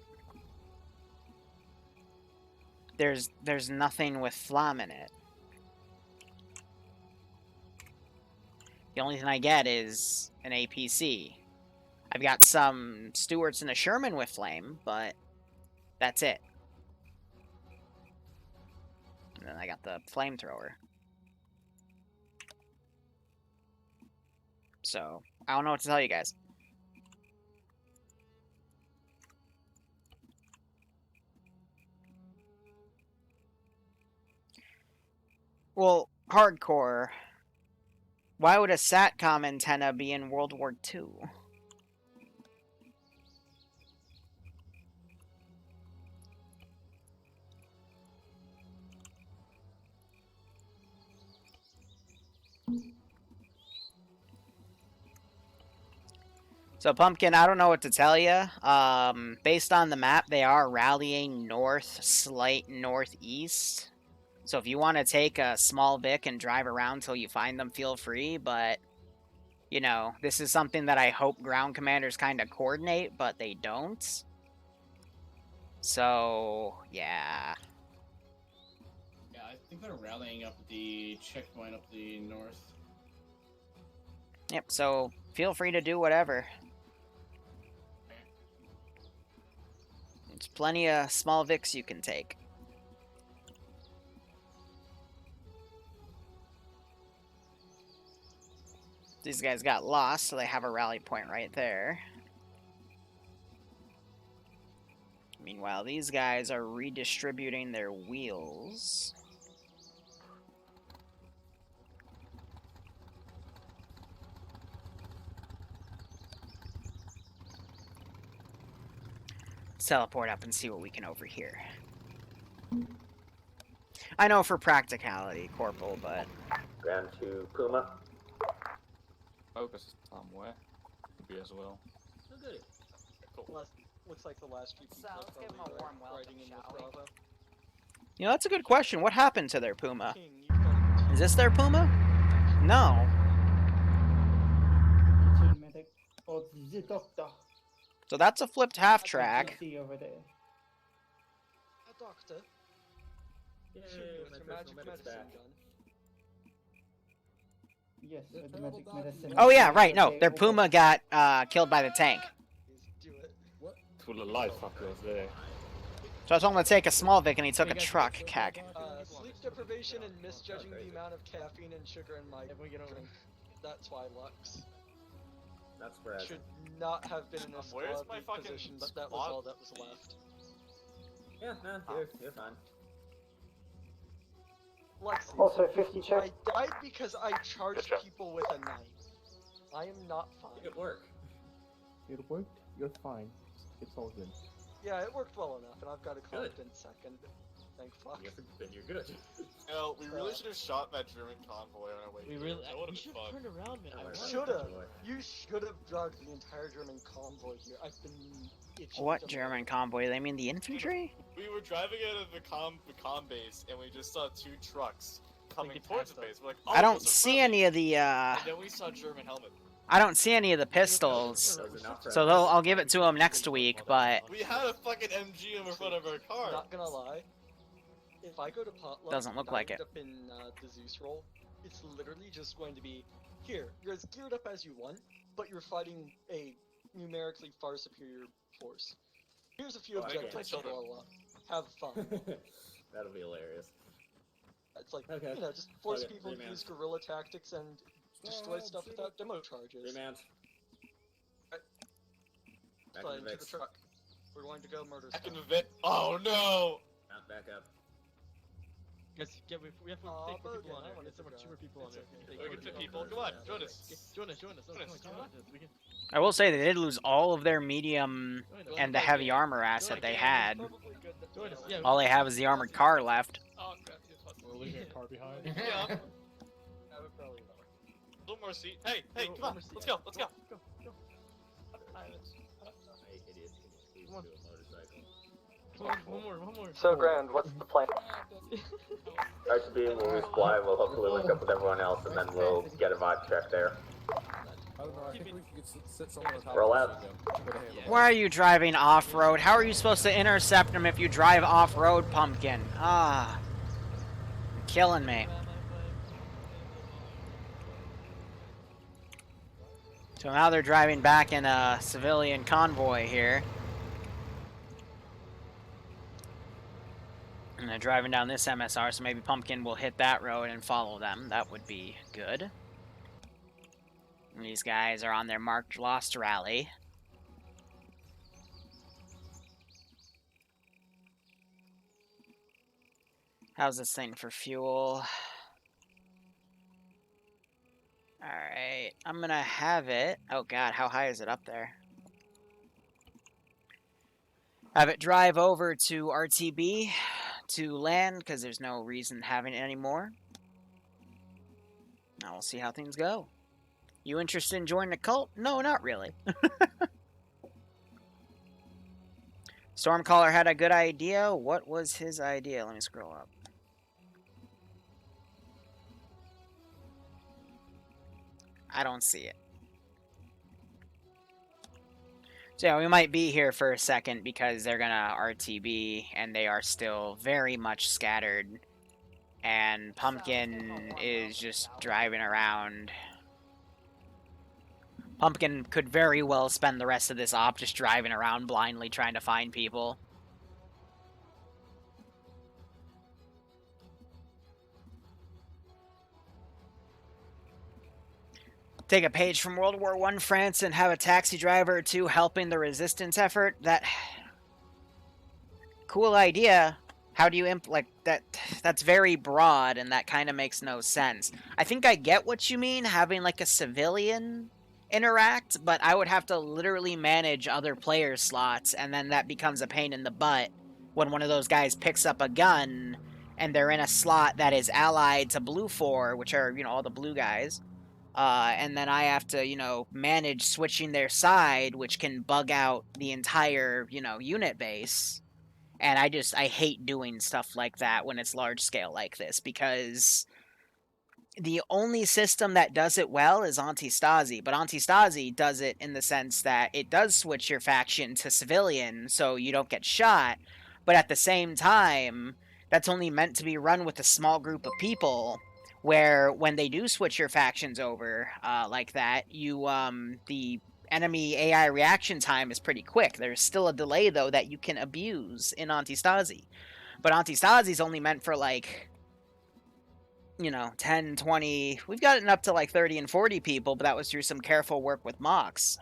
There's nothing with Flam in it. The only thing I get is an APC. I've got some Stuarts and a Sherman with Flame, but that's it. And then I got the flamethrower. So, I don't know what to tell you guys. Well, hardcore. Why would a SATCOM antenna be in World War II? So, Pumpkin, I don't know what to tell you. Based on the map, they are rallying north, slight northeast. So if you want to take a small Vic and drive around till you find them, feel free. But, you know, this is something that I hope ground commanders kind of coordinate, but they don't. So, yeah. Yeah, I think they're rallying up the checkpoint up the north. Yep, so feel free to do whatever. There's plenty of small Vics you can take. These guys got lost, so they have a rally point right there. Meanwhile, these guys are redistributing their wheels. Let's teleport up and see what we can overhear. I know for practicality, Corporal, but... Ground to Puma. Focus somewhere. Could be as well. Oh, good. Cool. Looks like the last few people let's give 'em a warm welcome, riding in with shall we? Bravo. You know, that's a good question. What happened to their Puma? King, you've got Is this their Puma? No. Medic or the doctor. So that's a flipped half-track. See over there. a doctor. Yay, Shoot you with my your personal magic medic's medicine back. gun. Yes, with the magic medicine. Oh yeah, right, no. Their Puma got killed by the tank. Please do it. What? Full of life fuckers there. So I told him to take a small Vic and he took a truck, cack. Sleep deprivation and misjudging the amount of caffeine and sugar in my drink. That's why, Lux. That's where I Should not have been in a Where's squad my lead fucking position, but that was squad all that was left. Yeah, no, you're fine. Lexi, Also 50 check. I died because I charged Good job. people with a knife. I am not fine. It worked. It worked. You're fine. It's all good. Yeah, it worked well enough, and I've got a competent second. Thank fuck. Then you're good. You know, we really should have shot that German convoy on our way We here. really. That would We have should been have fun. turned around, man. I wanted Shoulda. You should have drugged the entire German convoy here. I've been itching What to German convoy? They mean the infantry? We were driving out of the com base, and we just saw two trucks coming Like, towards the passed base. We're like, oh, I don't those are see friendly. any of the And then we saw German helmet. I don't see any of the pistols. So I'll give it to them next week, but We had a fucking MG in front of our car. Not gonna lie. If I go to potluck, Doesn't look and I like end it. up in the Zeus role, it's literally just going to be here. You're as geared up as you want, but you're fighting a numerically far superior force. Here's a few Oh, I get objectives it. to blow up. Have fun. That'll be hilarious. It's like Okay. you know, just force Fuck it, people to remand. use guerrilla tactics and destroy stuff without demo charges. Remand. Back So in the into the mix. truck. We're going to go murder Back in stuff. the vet. Oh no! Not back up. Yes, yeah, we have to Aw, take more people Bogan, on I there. wanted Get some to more cheaper drive. people on It's there. okay. We're gonna get people. Come on, join us. Join us. No, Join us. come on. We can. I will say they did lose all of their medium Join us. and the heavy armor asset they had. Join us. Yeah. All they have is the armored car left. Oh crap! We're leaving a car behind. Yeah. I would probably lower. A little more seat. Hey, come on. Let's go. Let's go. Hey, idiot. Please do a motorcycle. One more. So, Grand, what's the plan? RCB will resupply, we'll hopefully link up with everyone else, and then we'll get a vibe check there. don't know, I think we could sit somewhere on top Roll of out. this again. Why are you driving off-road? How are you supposed to intercept him if you drive off-road, Pumpkin? Ah. You're killing me. So now they're driving back in a civilian convoy here. And they're driving down this MSR, so maybe Pumpkin will hit that road and follow them. That would be good. And these guys are on their marked lost rally. How's this thing for fuel? Alright, I'm gonna have it. Oh god, how high is it up there? Have it drive over to RTB to land, because there's no reason having it anymore. Now we'll see how things go. You interested in joining the cult? No, not really. Stormcaller had a good idea. What was his idea? Let me scroll up. I don't see it. So yeah, we might be here for a second because they're gonna RTB and they are still very much scattered. And Pumpkin is just driving around. Pumpkin could very well spend the rest of this op just driving around blindly trying to find people. Take a page from World War I France and have a taxi driver or two helping the resistance effort. That cool idea. How do you like that? That's very broad, and that kind of makes no sense. I think I get what you mean, having like a civilian interact, but I would have to literally manage other player slots, and then that becomes a pain in the butt when one of those guys picks up a gun and they're in a slot that is allied to Blue 4, which are, you know, all the blue guys. And then I have to, you know, manage switching their side, which can bug out the entire, you know, unit base. And I hate doing stuff like that when it's large scale like this, because the only system that does it well is Antistasi, but Antistasi does it in the sense that it does switch your faction to civilian so you don't get shot, but at the same time, that's only meant to be run with a small group of people, where when they do switch your factions over like that, you the enemy AI reaction time is pretty quick. There's still a delay, though, that you can abuse in Antistasi. But Antistasi is only meant for, like, you know, 10, 20... We've gotten up to, like, 30 and 40 people, but that was through some careful work with Mox.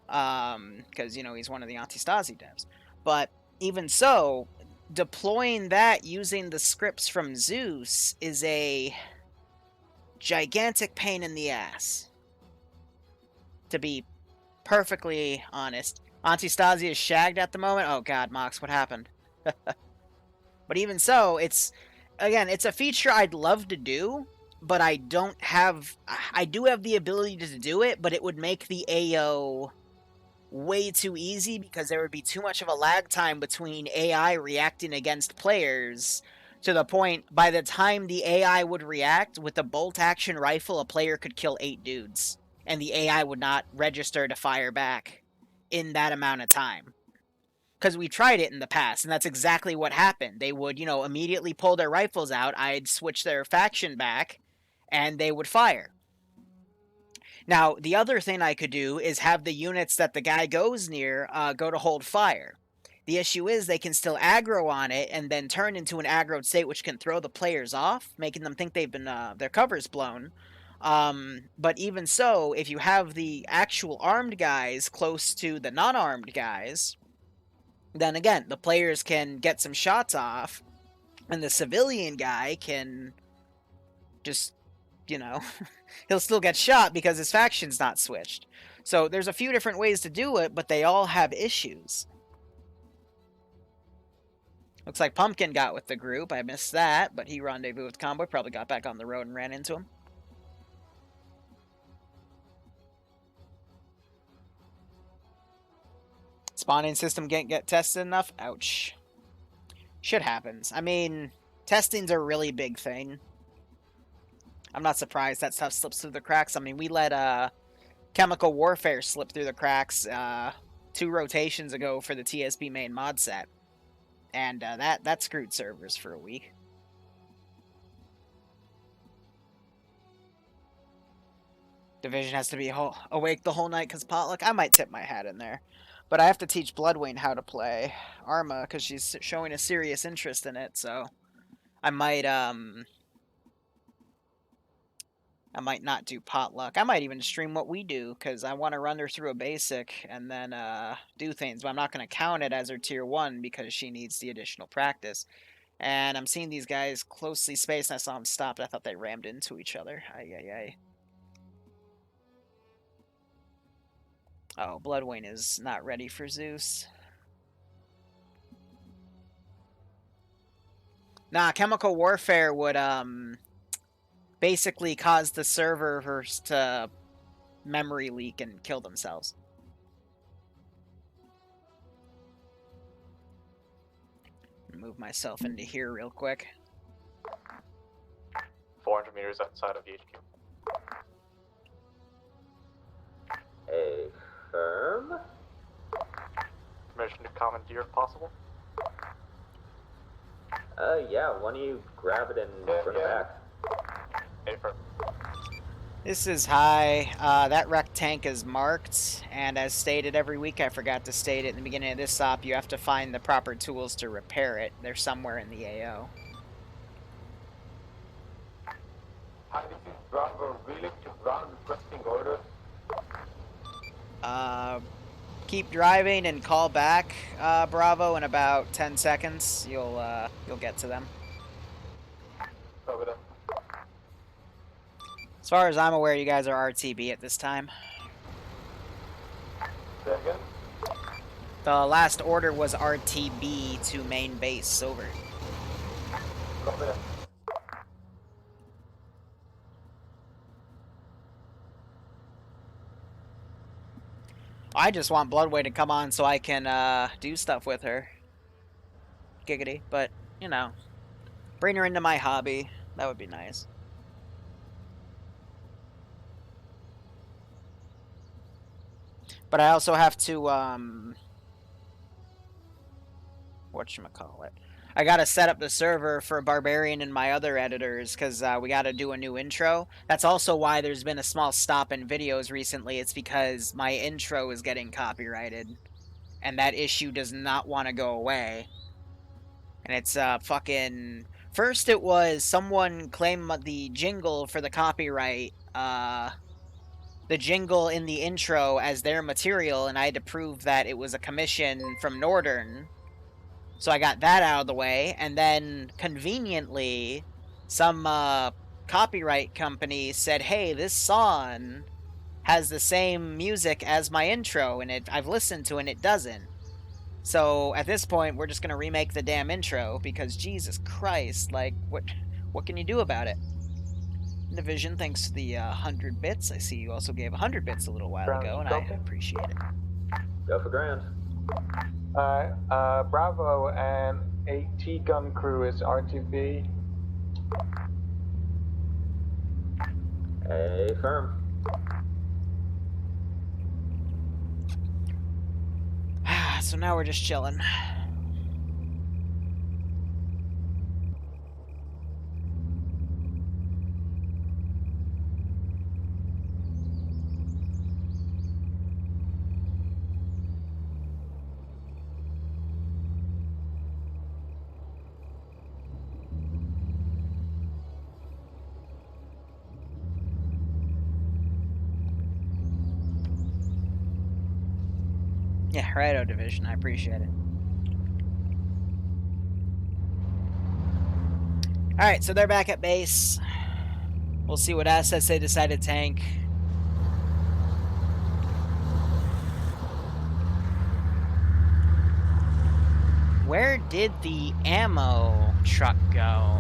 Because, you know, he's one of the Antistasi devs. But even so, deploying that using the scripts from Zeus is a gigantic pain in the ass. To be perfectly honest. Antistasi is shagged at the moment. Oh god, Mox, what happened? But even so, it's... Again, it's a feature I'd love to do, but I don't have... I do have the ability to do it, but it would make the AO way too easy, because there would be too much of a lag time between AI reacting against players, to the point, by the time the AI would react, with a bolt-action rifle, a player could kill 8 dudes. And the AI would not register to fire back in that amount of time. Because we tried it in the past, and that's exactly what happened. They would, you know, immediately pull their rifles out, I'd switch their faction back, and they would fire. Now, the other thing I could do is have the units that the guy goes near go to hold fire. The issue is they can still aggro on it, and then turn into an aggroed state, which can throw the players off, making them think they've been their cover's blown. But even so, if you have the actual armed guys close to the non-armed guys, then again, the players can get some shots off, and the civilian guy can just, you know, he'll still get shot because his faction's not switched. So there's a few different ways to do it, but they all have issues. Looks like Pumpkin got with the group. I missed that, but he rendezvoused with Convoy, probably got back on the road and ran into him. Spawning system can't get tested enough? Ouch. Shit happens. I mean, testing's a really big thing. I'm not surprised that stuff slips through the cracks. I mean, we let chemical warfare slip through the cracks 2 rotations ago for the TSB main mod set, and that screwed servers for a week. Division has to be awake the whole night because potluck. I might tip my hat in there. But I have to teach Bloodwing how to play Arma because she's showing a serious interest in it, so I might not do potluck. I might even stream what we do because I want to run her through a basic and then do things, but I'm not going to count it as her tier 1 because she needs the additional practice. And I'm seeing these guys closely spaced, and I saw them stop, and I thought they rammed into each other. Ay, ay, ay. Oh, Bloodwing is not ready for Zeus. Nah, chemical warfare would basically cause the servers to memory leak and kill themselves. Move myself into here real quick. 400 meters outside of the HQ. Affirm. Permission to commandeer if possible. Yeah, why don't you grab it and bring it back? Affirm. This is high. That wrecked tank is marked, and as stated every week, I forgot to state it in the beginning of this op, you have to find the proper tools to repair it. They're somewhere in the AO. Hi, this is Bravo, really to ground requesting orders. Keep driving and call back, Bravo, in about 10 seconds. You'll get to them. Over there. As far as I'm aware, you guys are RTB at this time. Say again? The last order was RTB to main base. Over. Copy that. I just want Bloodway to come on so I can do stuff with her. Giggity. But, you know, bring her into my hobby. That would be nice. But I also have to, whatchamacallit. I gotta set up the server for Barbarian and my other editors, because we gotta do a new intro. That's also why there's been a small stop in videos recently. It's because my intro is getting copyrighted. And that issue does not want to go away. And it's fucking... First it was someone claimed the jingle for the copyright, the jingle in the intro as their material, and I had to prove that it was a commission from Northern. So I got that out of the way, and then, conveniently, some copyright company said, hey, this song has the same music as my intro, and I've listened to it, and it doesn't. So, at this point, we're just going to remake the damn intro, because Jesus Christ, like, what can you do about it? Division, thanks to the 100 bits. I see you also gave 100 bits a little while ago, and I appreciate it. Go for grand. Bravo and a T-gun crew is RTB. Affirm. So now we're just chilling. Yeah, righto, Division. I appreciate it. Alright, so they're back at base. We'll see what assets they decide to tank. Where did the ammo truck go?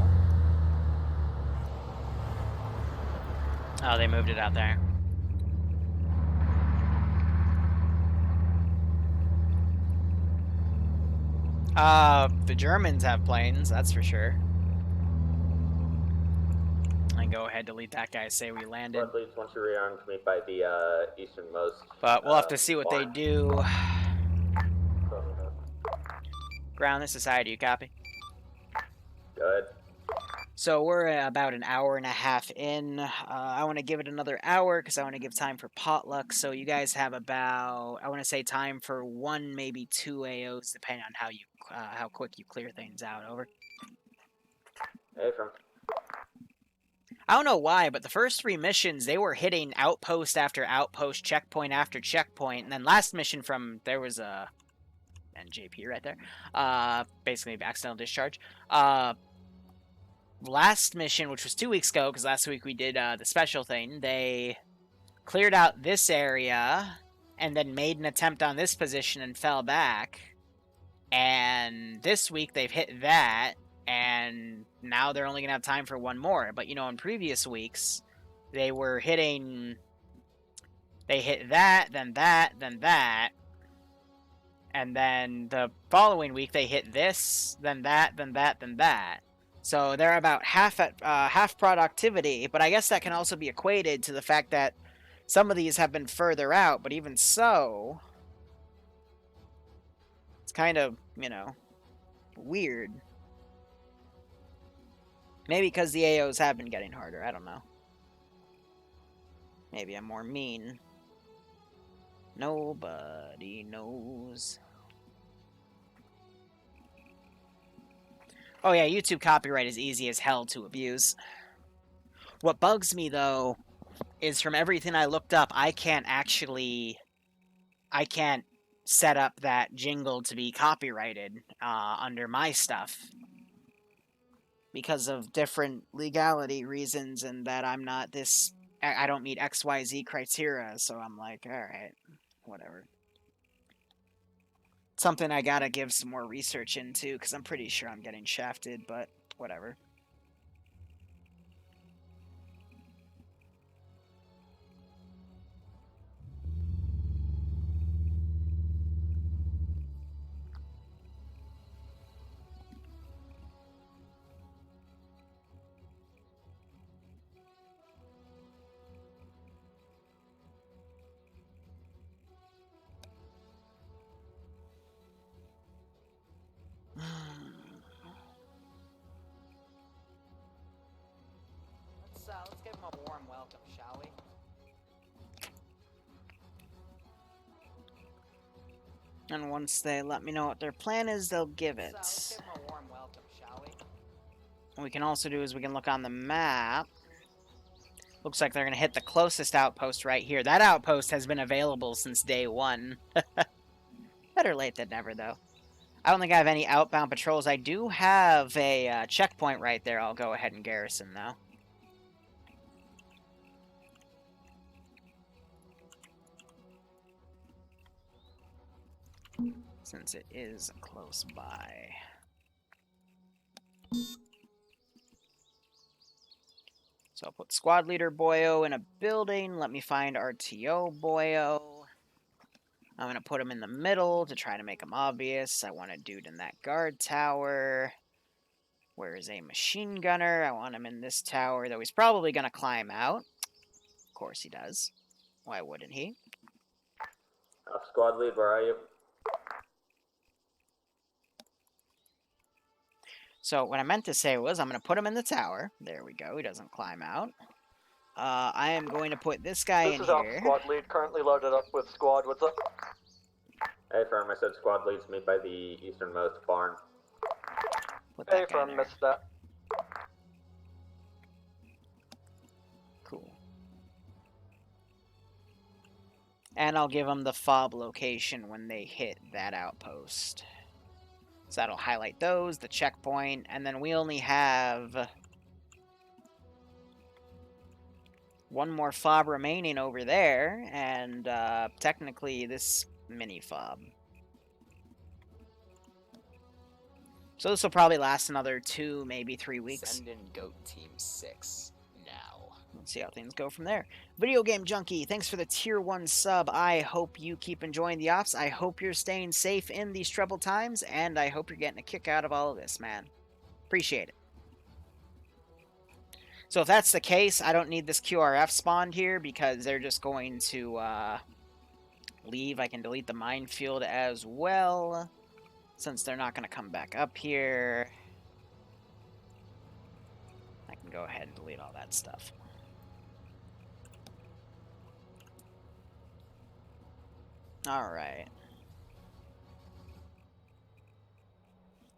Oh, they moved it out there. The Germans have planes, that's for sure. I can go ahead, delete that guy, say we landed. Squad leads once you rearm to meet by the easternmost. But we'll have to see what they barn. do. Copy that. Ground this aside, you copy? Good. So we're about an hour and a half in. I want to give it another hour because I want to give time for potluck. So you guys have about, I want to say, time for 1, maybe 2 AOs, depending on how quick you clear things out. Over. Hey, from. I don't know why, but the first 3 missions, they were hitting outpost after outpost, checkpoint after checkpoint, and then last mission there was a NJP right there. Basically accidental discharge. Last mission, which was 2 weeks ago, because last week we did the special thing, they cleared out this area and then made an attempt on this position and fell back. And this week they've hit that, and now they're only going to have time for 1 more. But, you know, in previous weeks, they were hitting... They hit that, then that, then that. And then the following week they hit this, then that, then that, then that. So they're about half at half productivity, but I guess that can also be equated to the fact that some of these have been further out, but even so, it's kind of, you know, weird. Maybe because the AOs have been getting harder, I don't know. Maybe I'm more mean. Nobody knows. Oh yeah, YouTube copyright is easy as hell to abuse. What bugs me, though, is from everything I looked up, I can't set up that jingle to be copyrighted under my stuff. Because of different legality reasons, and that I'm not this... I don't meet XYZ criteria, so I'm like, alright, whatever. Something I gotta give some more research into, because I'm pretty sure I'm getting shafted, but whatever. Let's give them a warm welcome, shall we? And once they let me know what their plan is, they'll give it. Let's give them a warm welcome, shall we? What we can also do is we can look on the map. Looks like they're going to hit the closest outpost right here. That outpost has been available since day 1. Better late than never, though. I don't think I have any outbound patrols. I do have a checkpoint right there. I'll go ahead and garrison, though. Since it is close by. So I'll put squad leader Boyo in a building. Let me find RTO Boyo. I'm going to put him in the middle to try to make him obvious. I want a dude in that guard tower. Where is a machine gunner? I want him in this tower, though he's probably going to climb out. Of course he does. Why wouldn't he? Squad lead, where are you? So what I meant to say was I'm going to put him in the tower. There we go. He doesn't climb out. I am going to put this guy in here. Squad lead currently loaded up with squad. What's up? Hey, firm. I said squad leads meet by the easternmost barn. Hey, firm. Missed that. Cool. And I'll give them the fob location when they hit that outpost. So that'll highlight those, the checkpoint, and then we only have 1 more fob remaining over there, and technically this mini fob. So this will probably last another 2, maybe 3 weeks. Send in Goat Team 6 now. Let's see how things go from there. Video Game Junkie, thanks for the tier 1 sub. I hope you keep enjoying the ops. I hope you're staying safe in these troubled times, and I hope you're getting a kick out of all of this, man. Appreciate it. So if that's the case, I don't need this QRF spawned here because they're just going to leave. I can delete the minefield as well, since they're not going to come back up here. I can go ahead and delete all that stuff. Alright.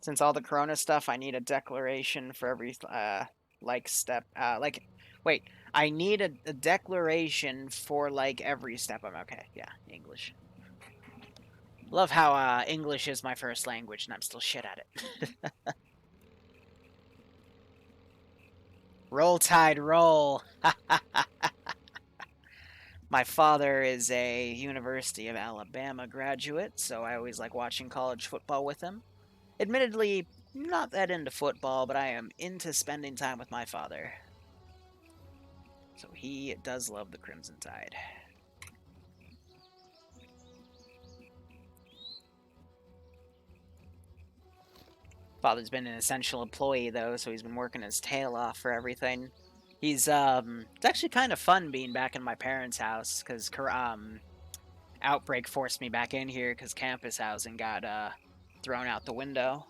Since all the Corona stuff, I need a declaration for every, step. Wait. I need a declaration for, every step. I'm okay. Yeah, English. Love how, English is my first language, and I'm still shit at it. Roll Tide, roll! My father is a University of Alabama graduate, so I always like watching college football with him. Admittedly, not that into football, but I am into spending time with my father. So he does love the Crimson Tide. Father's been an essential employee, though, so he's been working his tail off for everything. He's, it's actually kind of fun being back in my parents' house, because, Outbreak forced me back in here, because campus housing got, thrown out the window.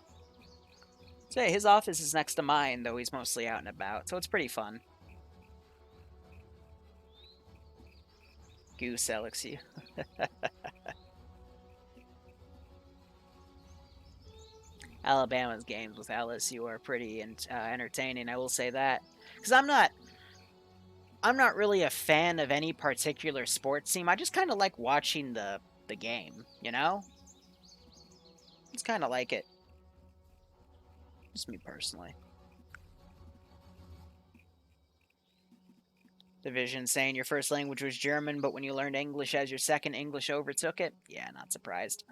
So yeah, his office is next to mine, though he's mostly out and about, so it's pretty fun. Goose LXU. Alabama's games with LSU are pretty entertaining, I will say that. Because I'm not really a fan of any particular sports team. I just kind of like watching the game, you know? Just kind of like it. Just me personally. Division saying your first language was German, but when you learned English as your second, English overtook it? Yeah, not surprised.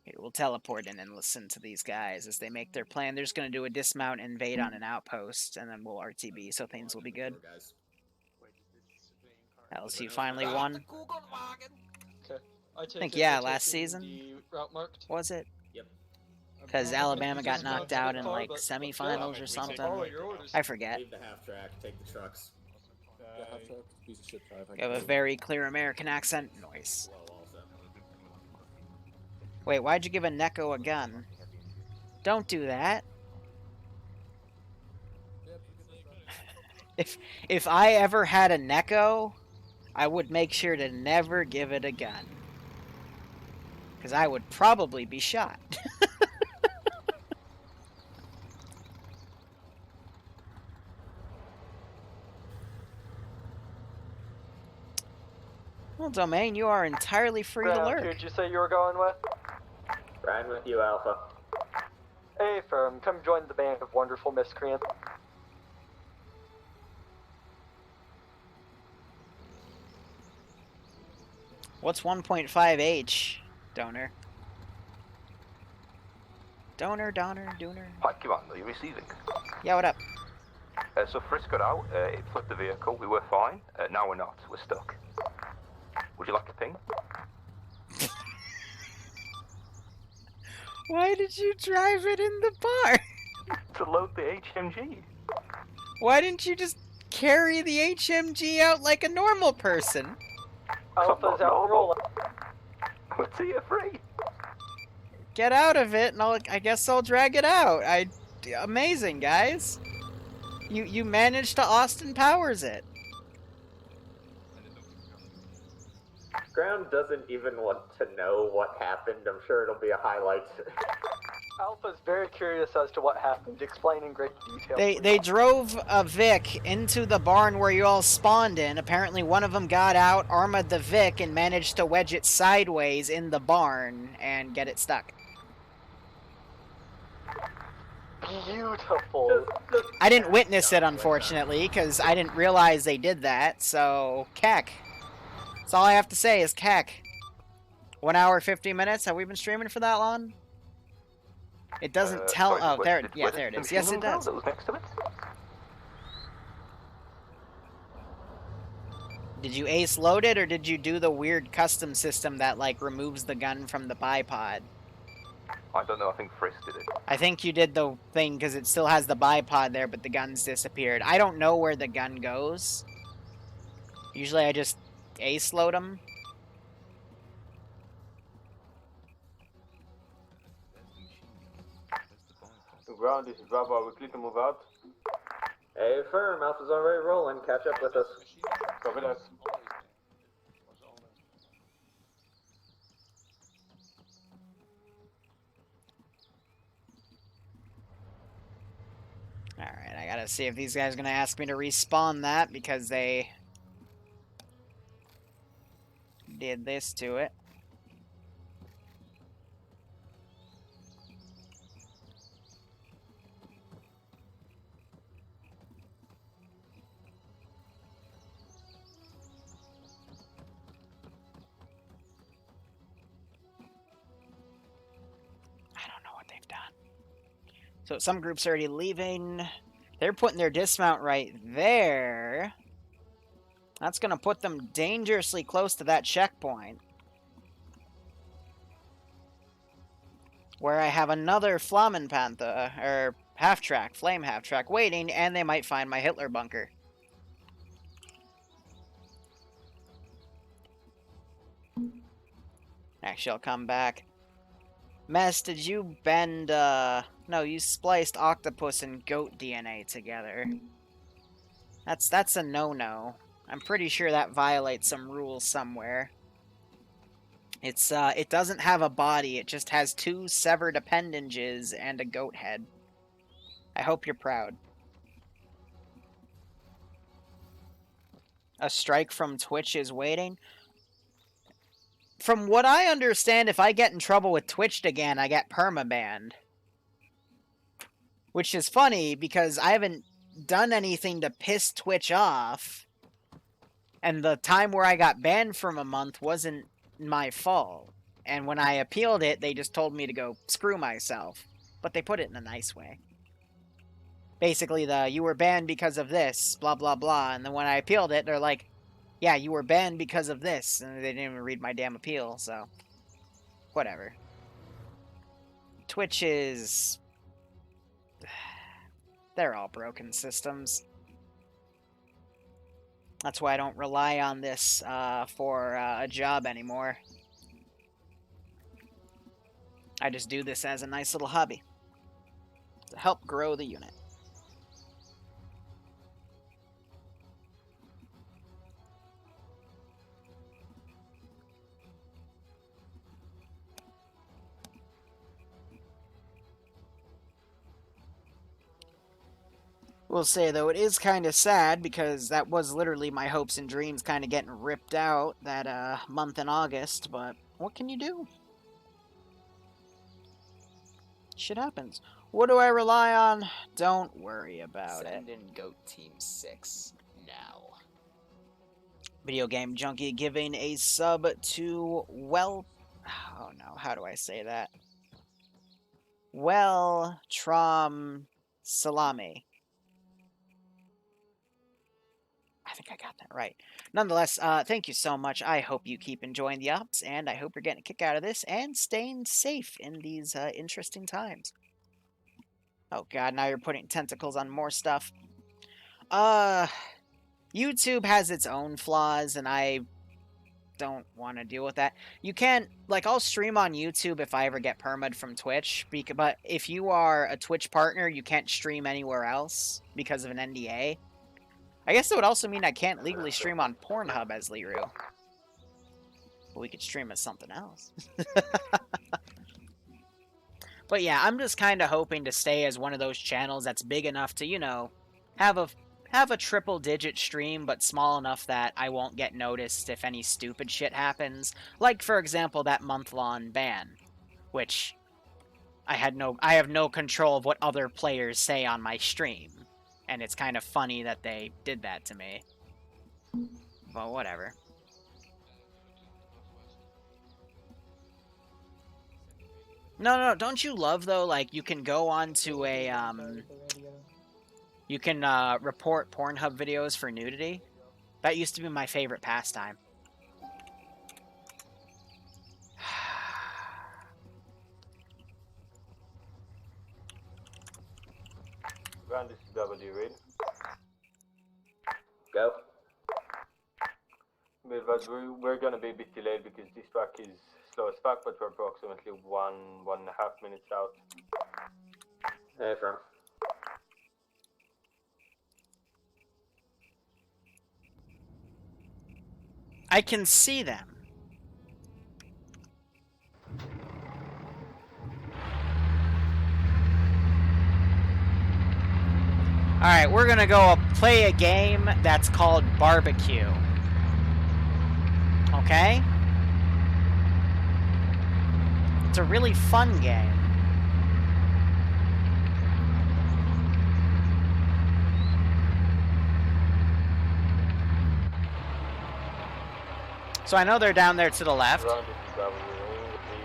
Here, we'll teleport in and listen to these guys as they make their plan. They're just going to do a dismount and invade on an outpost, and then we'll RTB, so things will be good. LSU finally won. Okay. I think, yeah, last season. Was it? Yep. Because Alabama got knocked out in, like, semifinals or something. I forget. Leave the half track, take the trucks. The half track, piece of shit drive. You have a very clear American accent. Noise. Well, also. Wait, why'd you give a Neko a gun? Don't do that. If I ever had a Neko, I would make sure to never give it a gun. Because I would probably be shot. Well, Domain, you are entirely free to lurk. Who'd you say you were going with? Riding with you, Alpha. Hey, Firm, come join the band of wonderful miscreants. What's 1.5H, Donor? Donor. Hi, Commander, are you receiving? Yeah, what up? So Frisk got out, it flipped the vehicle, we were fine, now we're not, we're stuck. Would you like a ping? Why did you drive it in the bar? To load the HMG. Why didn't you just carry the HMG out like a normal person? Alpha's out rolling. We're tier 3. Get out of it, and I guess I'll drag it out. Amazing, guys. You managed to Austin Powers it. Ground doesn't even want to know what happened. I'm sure it'll be a highlight. Alpha's very curious as to what happened. Explain in great detail. They drove a Vic into the barn where you all spawned in. Apparently one of them got out, armored the Vic, and managed to wedge it sideways in the barn and get it stuck. Beautiful. I didn't witness it, unfortunately, because I didn't realize they did that, so... Keck. That's all I have to say is Keck. 1 hour, 50 minutes? Have we been streaming for that long? It doesn't tell... Sorry, oh, there it is. Yes, it does. That was next to it? Did you ace load it, or did you do the weird custom system that, like, removes the gun from the bipod? I don't know, I think Frisk did it. I think you did the thing because it still has the bipod there, but the gun's disappeared. I don't know where the gun goes. Usually I just ace-load them. Ground, this is Bravo. We're clear to move out. Hey, firm. Alpha's already rolling. Catch up with us. Copy that. Alright, I gotta see if these guys are gonna ask me to respawn that because they did this to it. So some groups are already leaving. They're putting their dismount right there. That's going to put them dangerously close to that checkpoint. Where I have another Flammenpanther, or half-track, flame half-track, waiting, and they might find my Hitler bunker. Actually, I'll come back. Mess, did you bend, no, you spliced octopus and goat DNA together. That's a no-no. I'm pretty sure that violates some rules somewhere. It's, it doesn't have a body, it just has 2 severed appendages and a goat head. I hope you're proud. A strike from Twitch is waiting. From what I understand, if I get in trouble with Twitch again, I get permabanned. Which is funny, because I haven't done anything to piss Twitch off. And the time where I got banned from a month wasn't my fault. And when I appealed it, they just told me to go screw myself. But they put it in a nice way. Basically, you were banned because of this, blah, blah, blah. And then when I appealed it, they're like, yeah, you were banned because of this. And they didn't even read my damn appeal, so. Whatever. Twitch is... They're all broken systems. That's why I don't rely on this for a job anymore. I just do this as a nice little hobby. To help grow the unit. Will say, though, it is kind of sad, because that was literally my hopes and dreams kind of getting ripped out that month in August, but what can you do? Shit happens. What do I rely on? Don't worry about it. Send in Goat Team 6 now. Video Game Junkie giving a sub to, well... Oh no, how do I say that? Well, Salami. I think I got that right. Nonetheless, thank you so much. I hope you keep enjoying the ops, and I hope you're getting a kick out of this, and staying safe in these interesting times. Oh god, now you're putting tentacles on more stuff. YouTube has its own flaws, and I don't want to deal with that. You can't, like, I'll stream on YouTube if I ever get perma'd from Twitch, but if you are a Twitch partner, you can't stream anywhere else because of an NDA. I guess that would also mean I can't legally stream on Pornhub as Liru. But we could stream as something else. But yeah, I'm just kind of hoping to stay as one of those channels that's big enough to, you know, have a triple-digit stream, but small enough that I won't get noticed if any stupid shit happens. Like, for example, that month-long ban, which I have no control of what other players say on my stream. And it's kind of funny that they did that to me. But whatever. No, don't you love, though, like, you can go on to a, you can, report Pornhub videos for nudity? That used to be my favorite pastime. Go. But we're gonna be a bit delayed because this track is slow as fuck, but we're approximately 1.5 minutes out. Hey, firm. I can see them. Alright, we're gonna go play a game that's called Barbecue. Okay? It's a really fun game. So I know they're down there to the left. Around this is W,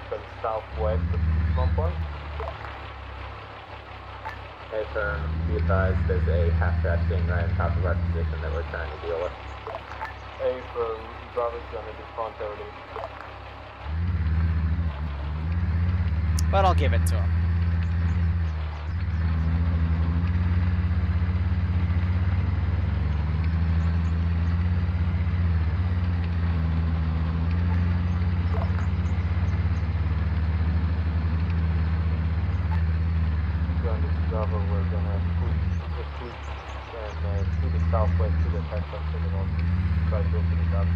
even southwest of one point. Hey, firm. Be advised, there's a half-track sitting right on top of our position that we're trying to deal with. Hey, firm. Bravo's gonna be front early. But I'll give it to him. Bravo, we're gonna push and to the southwest to the attack to the north. Try to open it up.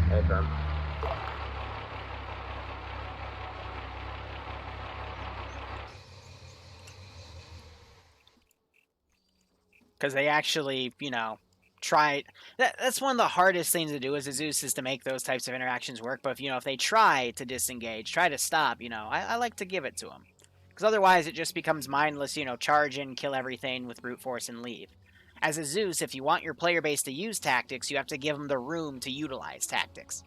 Hey, firm. Because they actually, you know, try. That's one of the hardest things to do as a Zeus is to make those types of interactions work. But if, you know, if they try to disengage, try to stop, you know, I like to give it to them. Because otherwise it just becomes mindless, you know, charge in, kill everything with brute force and leave. As a Zeus, if you want your player base to use tactics, you have to give them the room to utilize tactics.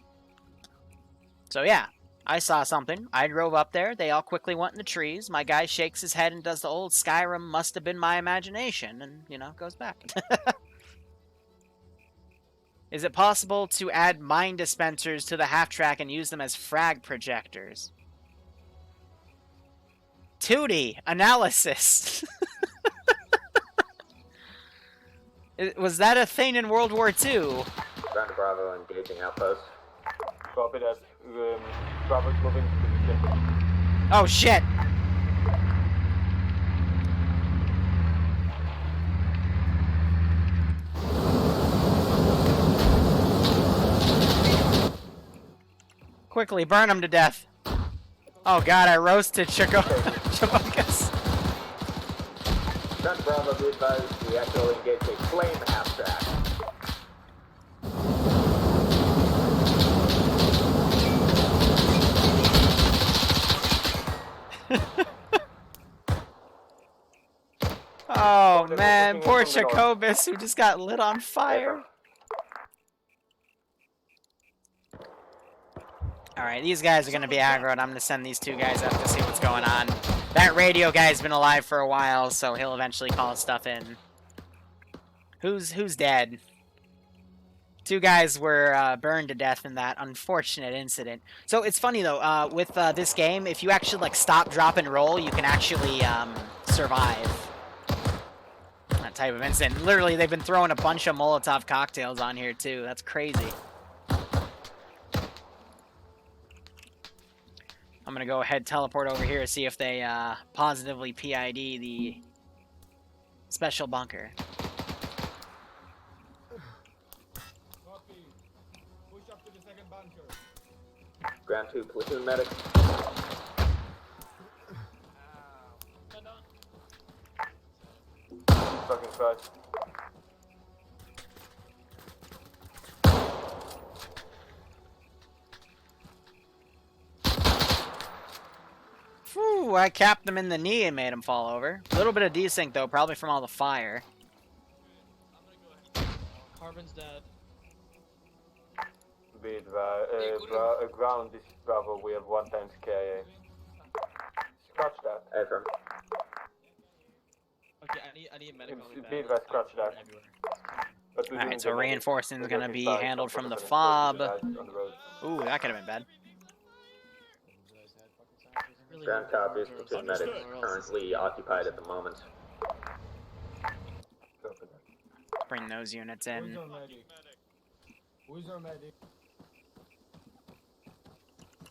So yeah, I saw something. I drove up there. They all quickly went in the trees. My guy shakes his head and does the old Skyrim must have been my imagination and, you know, goes back. Is it possible to add mine dispensers to the half-track and use them as frag projectors? 2D analysis. Was that a thing in World War II? Ground to Bravo, engaging outpost. Copy that. Bravo's moving to the center. Oh, shit. Quickly, burn him to death. Oh god, I roasted Chabokas. Ground to Bravo, be advised, we actually engaged a flame half-track. Oh man, poor Chakobus who just got lit on fire. Alright, these guys are going to be aggroed. I'm going to send these two guys up to see what's going on. That radio guy's been alive for a while, so he'll eventually call stuff in. Who's dead? Two guys were burned to death in that unfortunate incident. So it's funny though, with this game, if you actually like stop, drop, and roll, you can actually survive that type of incident. Literally, they've been throwing a bunch of Molotov cocktails on here too. That's crazy. I'm gonna go ahead, teleport over here, see if they positively PID the special bunker. Copy. Push up to the second bunker. Ground 2, platoon medic. Fucking Christ. Whew, I capped him in the knee and made him fall over. A little bit of desync though, probably from all the fire. Carbon's dead. Bit ground, this is Bravo, we have 1 times KIA. Scratch that. Hey, firm. Okay, I need a medic on the Bit that, scratch that. Alright, so reinforcing is gonna be handled from the fob. Ooh, that could have been bad. Really Ground hope copies, that platoon there's medics somewhere else currently occupied at the moment. Bring those units in. Who's our medic?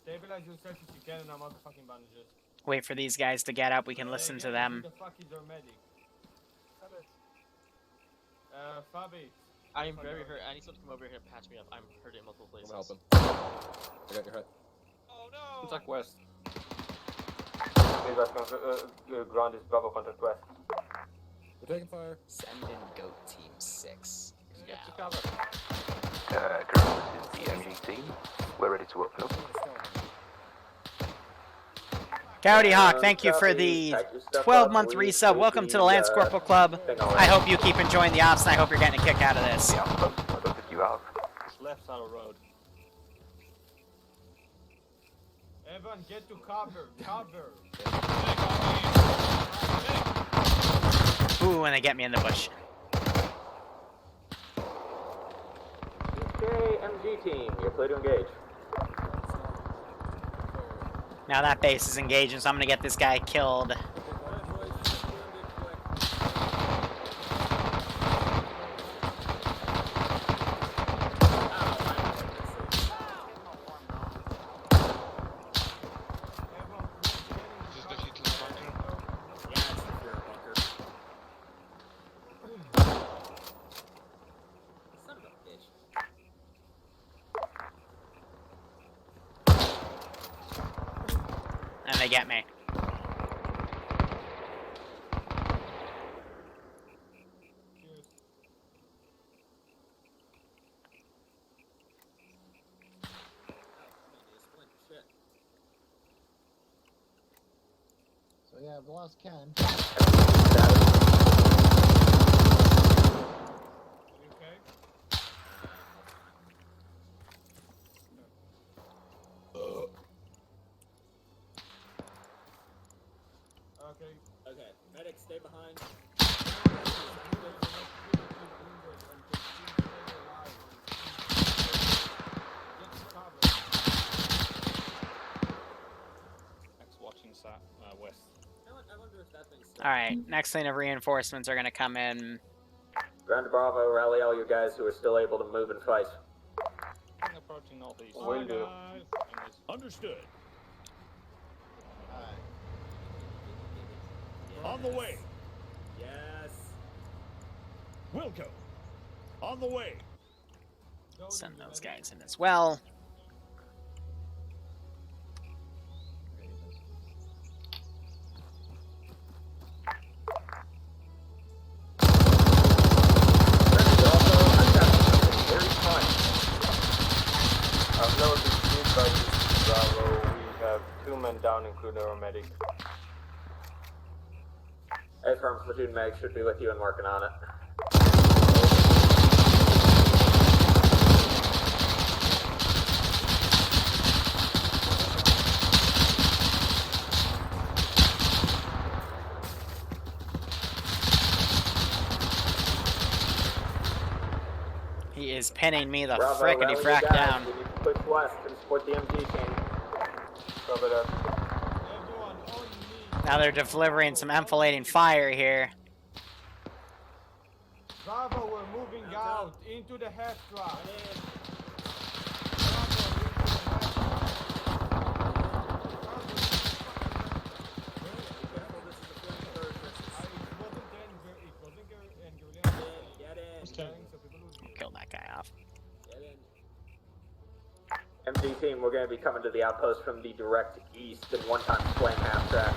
Stabilize yourself if you can and I'm motherfucking bandages. Wait for these guys to get up. We can listen to them. Who the fuck is our medic? Fabi. I'm very hurt. I need someone to come over here and patch me up. I'm hurt in multiple places. I'm helping. I got your hit. Oh no! Contact west. Ground is Bravo, contact west. We're taking fire. Send in goat team 6. Get to cover. Ground, this is the MG team. We're ready to open up. Coyote Hawk, thank you for the 12-month resub. Welcome to the Lance Corporal Club. I hope you keep enjoying the ops, and I hope you're getting a kick out of this. Yeah, I don't think you have. It's left side of the road. Evan, get to cover. Cover. Ooh, and they get me in the bush. Okay, MG team, you're clear to engage. Now that base is engaging, so I'm gonna get this guy killed. Is this the Hitler bunker? Yeah, it's the Fuhrer bunker. Son of a bitch. And they get me. So yeah, I've lost Ken. Okay, medic, stay behind. Watching west. I wonder if that thing's still... Alright, next lane of reinforcements are gonna come in. Ground to Bravo, rally all you guys who are still able to move and fight. Approaching northeast. Will do. Understood. On the way. Yes. Wilco. On the way. Send those guys in as well. I've noticed these guys Bravo. We have 2 men down, including our medic. A-Firm platoon medic should be with you and working on it. He is pinning me the Bravo, frickety rally frack you guys. down. We need to push west and support the MG team. Cover that. Now they're delivering some enfilading fire here. Bravo, we're moving out into the half track. Kill that guy off. MG team, we're going to be coming to the outpost from the direct east and one-time swing half track.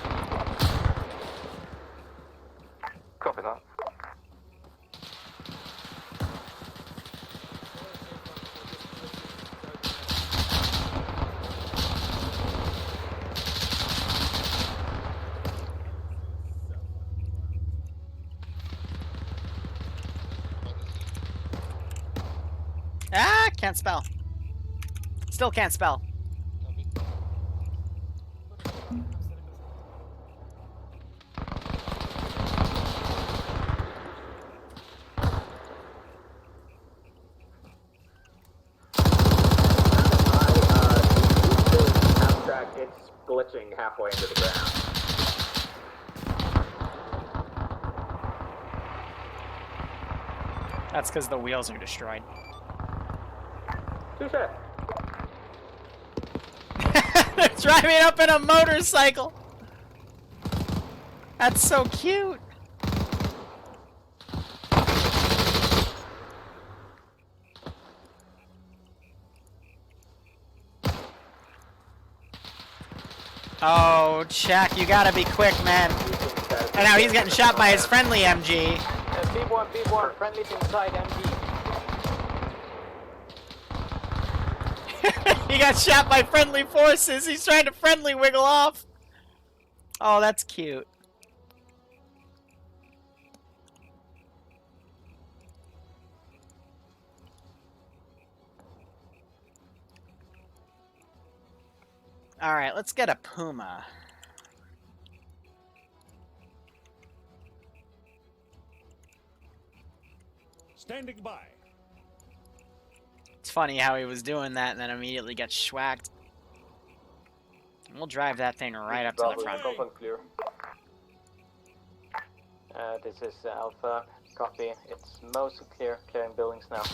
Copy that. Ah, can't spell. Still can't spell. It's glitching halfway into the ground. That's because the wheels are destroyed. Touche. They're driving up in a motorcycle. That's so cute. Oh, check. You gotta be quick, man. And now he's getting shot by his friendly MG. B1, friendly's inside MG. He got shot by friendly forces. He's trying to friendly wiggle off. Oh, that's cute. Alright, let's get a Puma. Standing by. It's funny how he was doing that and then immediately gets schwacked. We'll drive that thing right up to the front. Clear. This is Alpha. Copy. It's mostly clear. Clearing buildings now.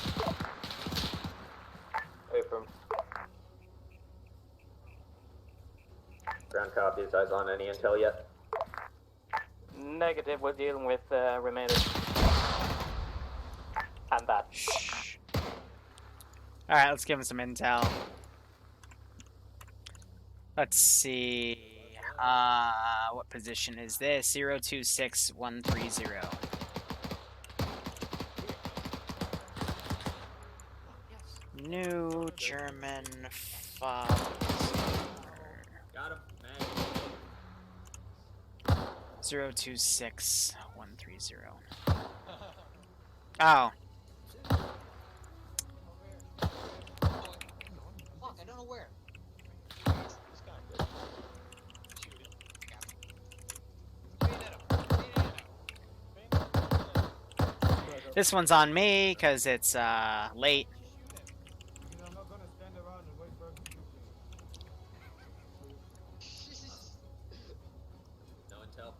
Affirm. Ground copies. Eyes on any intel yet? Negative. We're dealing with remainder. And that. Shh. Alright, let's give him some intel. Let's see. What position is this? 026130. New German father. Got him. 026130. Oh. Fuck, I don't know where. This one's on me because it's late.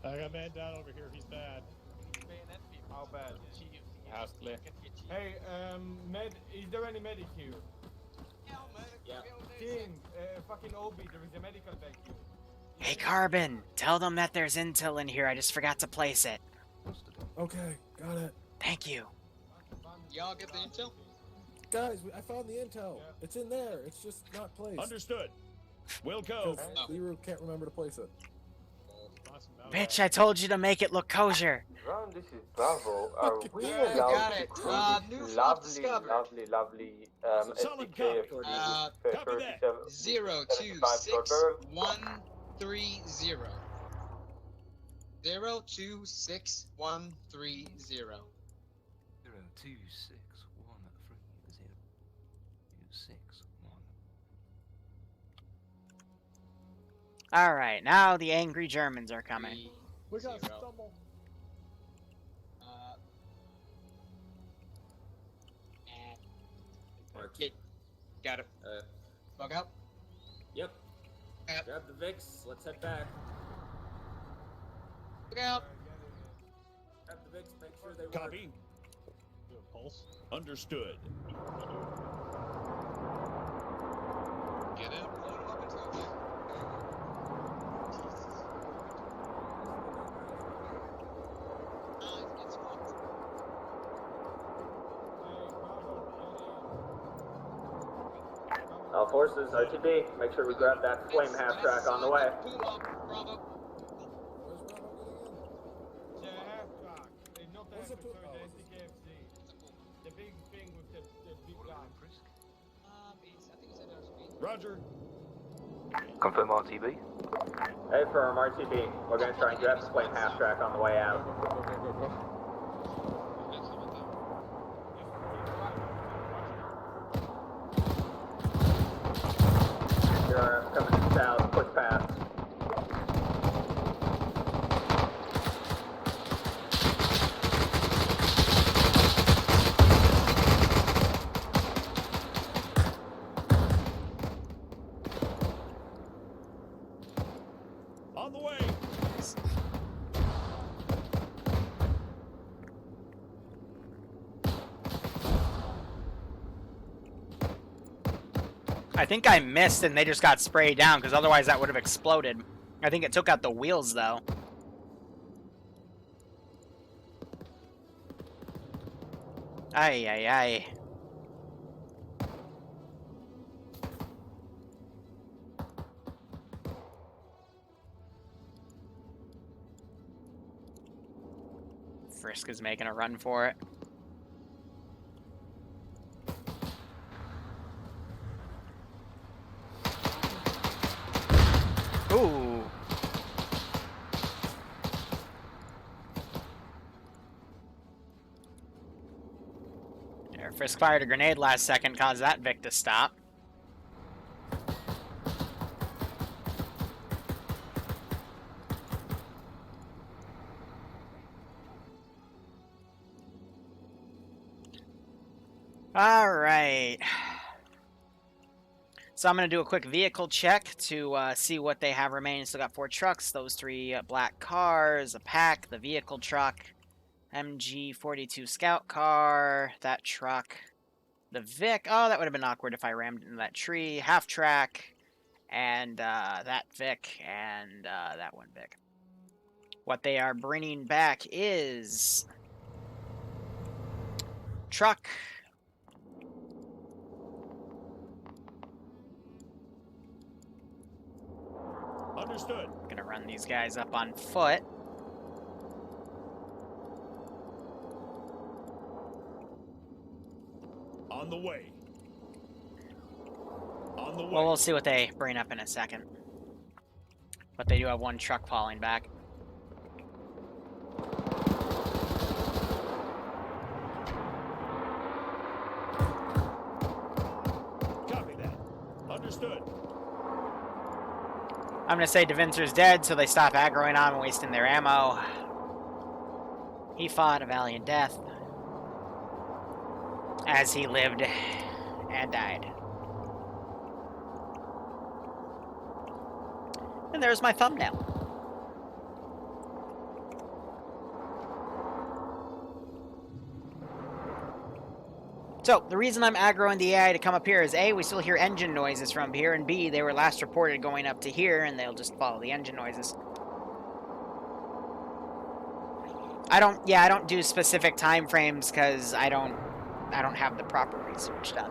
I got a man down over here. He's bad. How bad? House clear. Hey, is there any medic here? Yeah. King, fucking Obi, there is a medical back here. Hey, Carbon, tell them that there's intel in here. I just forgot to place it. Okay, got it. Thank you. Y'all get the intel? Guys, I found the intel. It's in there. It's just not placed. Understood. We'll go. Liru can't remember to place it. Bitch, I told you to make it look kosher. Ron, this is Bravo. Are we Yeah, allowed got to it. crew New this flop lovely discovered. Solid SDK copy. for Copy that. 026130. 026130. 26130. Alright, now the angry Germans are coming. We got stumble. Market. Got it. Bug out. Yep. Grab the Vix. Let's head back. Bug out. Grab the Vix. Make sure they work. Copy. Do a pulse. Understood. Get out. Load them up and throw them. It's fucked. All forces, RTB. Make sure we grab that flame half track on the way. Bravo. Bravo. The half track. Not the half track, the SDKFC. The big thing with the big gun. I think it's at RSP. Roger. Confirm RTB. Hey, firm RTB. We're gonna try and grab this flame half track on the way out. You're coming south, quick pass. On the way. I think I missed and they just got sprayed down, because otherwise that would have exploded. I think it took out the wheels, though. Ay, ay, ay. Frisk is making a run for it. Ooh. There, Frisk fired a grenade last second, caused that Vic to stop. All right. So I'm going to do a quick vehicle check to see what they have remaining. Still got 4 trucks, those 3 black cars, a pack, the vehicle truck, MG42 scout car, that truck, the Vic. Oh, that would have been awkward if I rammed into that tree. Half track, and that Vic, and that one Vic. What they are bringing back is truck. Understood. Gonna run these guys up on foot. On the way. On the way. Well, we'll see what they bring up in a second. But they do have 1 truck falling back. Copy that. Understood. I'm gonna say DeVincer's dead, so they stop aggroing on and wasting their ammo. He fought a valiant death as he lived and died. And there's my thumbnail. So, the reason I'm aggroing the AI to come up here is A, we still hear engine noises from here, and B, they were last reported going up to here, and they'll just follow the engine noises. I don't do specific time frames because I don't have the proper research done.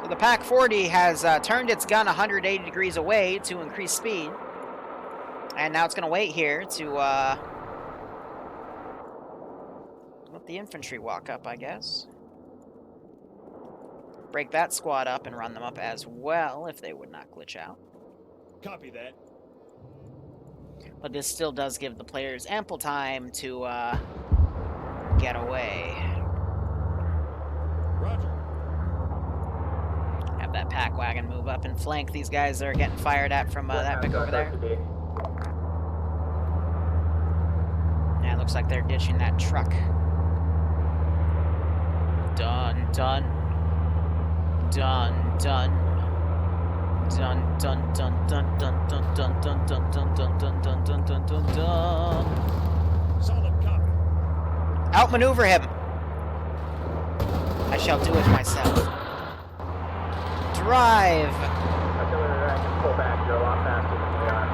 So the Pack 40 has turned its gun 180 degrees away to increase speed, and now it's going to wait here to let the infantry walk up, I guess. Break that squad up and run them up as well if they would not glitch out. Copy that. But this still does give the players ample time to get away. Roger. Have that pack wagon move up and flank these guys that are getting fired at from that Vic over there. Yeah, it looks like they're ditching that truck. Done, done. Done, done. Dun dun dun dun dun dun dun dun dun dun dun dun dun dun dun dun dun. Solid copy. Outmaneuver him. I shall do it myself. Drive. I can pull back. You're a lot faster than we are.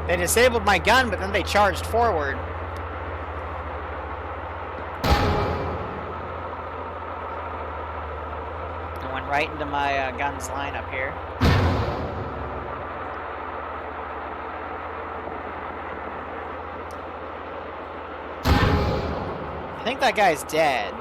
They disabled my gun, but then they charged forward. I went right into my gun's line up here. I think that guy's dead.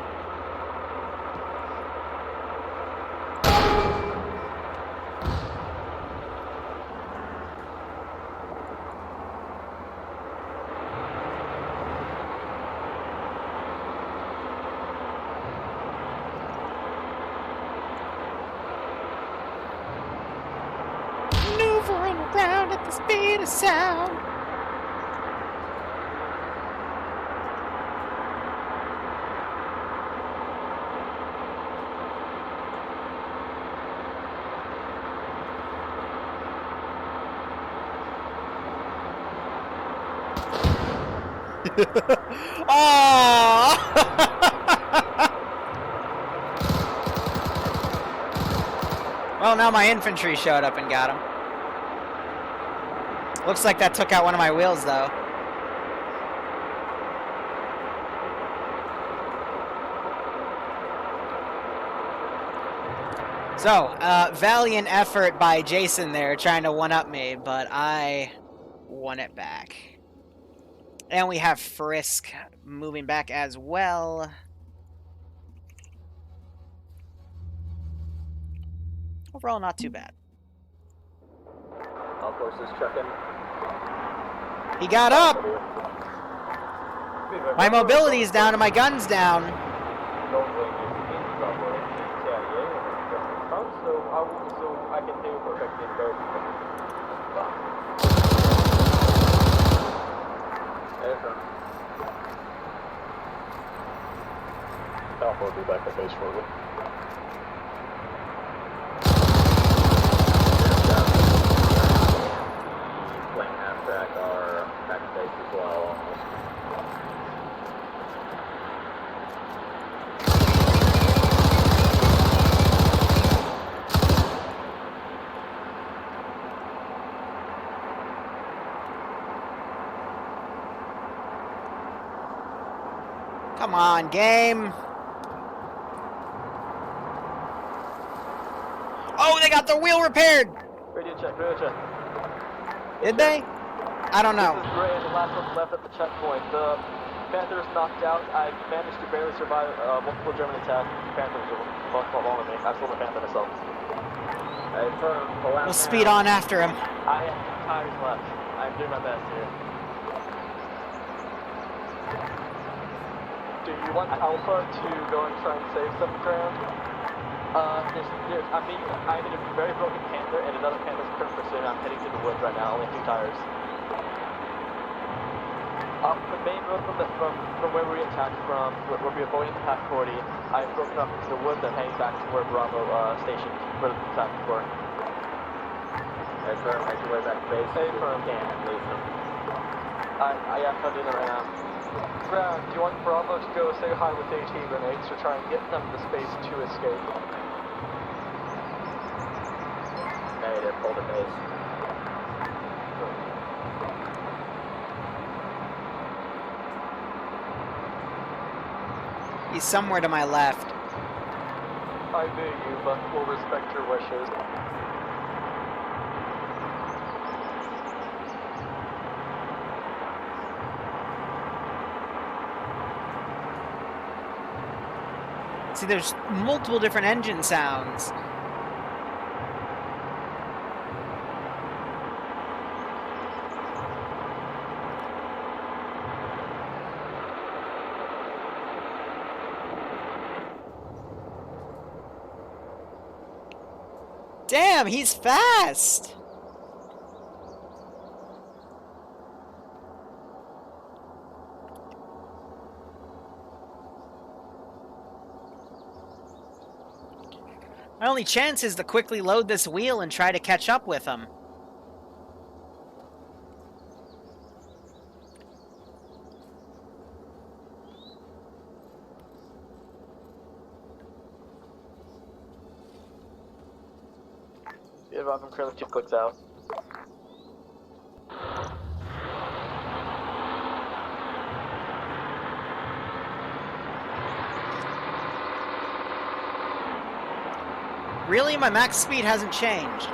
speed of sound. Oh! Well, now my infantry showed up and got him. Looks like that took out one of my wheels, though. So, valiant effort by Jason there, trying to one-up me, but I won it back. And we have Frisk moving back as well. Overall, not too bad. All forces checking. He got up! My mobility's down and my gun's down. So I can do perfectly very Alpha will be back at base shortly. Plane half track are back at base as well, almost. Come on, game. Oh, they got their wheel repaired. Radio check, radio check. Did they? I don't know. This is Gray and the last one left at the checkpoint. The Panther's knocked out. I managed to barely survive multiple German attacks. The Panthers are much more long than me. I sold the Panther myself. We'll speed on after him. I have 2 tires left. I'm doing my best here. Do you want Alpha to go and try and save some ground? I'm in a very broken Panther and another Panther's current pursuit. I'm heading to the woods right now, only 2 tires. The main road from where we attacked from, where we have Bohemia Interactive 40, I've broken up into the woods and heading back to where Bravo station, where the attack were. Hey, firm, make your way back to base. Hey, firm. Can at least. I am doing it right now. Ground, do you want Bravo to go say hi with AT grenades to try and get them the space to escape? Negative, hold the base. He's somewhere to my left. I knew you, but we'll respect your wishes. See, there's multiple different engine sounds. Damn, he's fast! My only chance is to quickly load this wheel and try to catch up with him. Yeah, I'm currently 2 clicks out. Really? My max speed hasn't changed.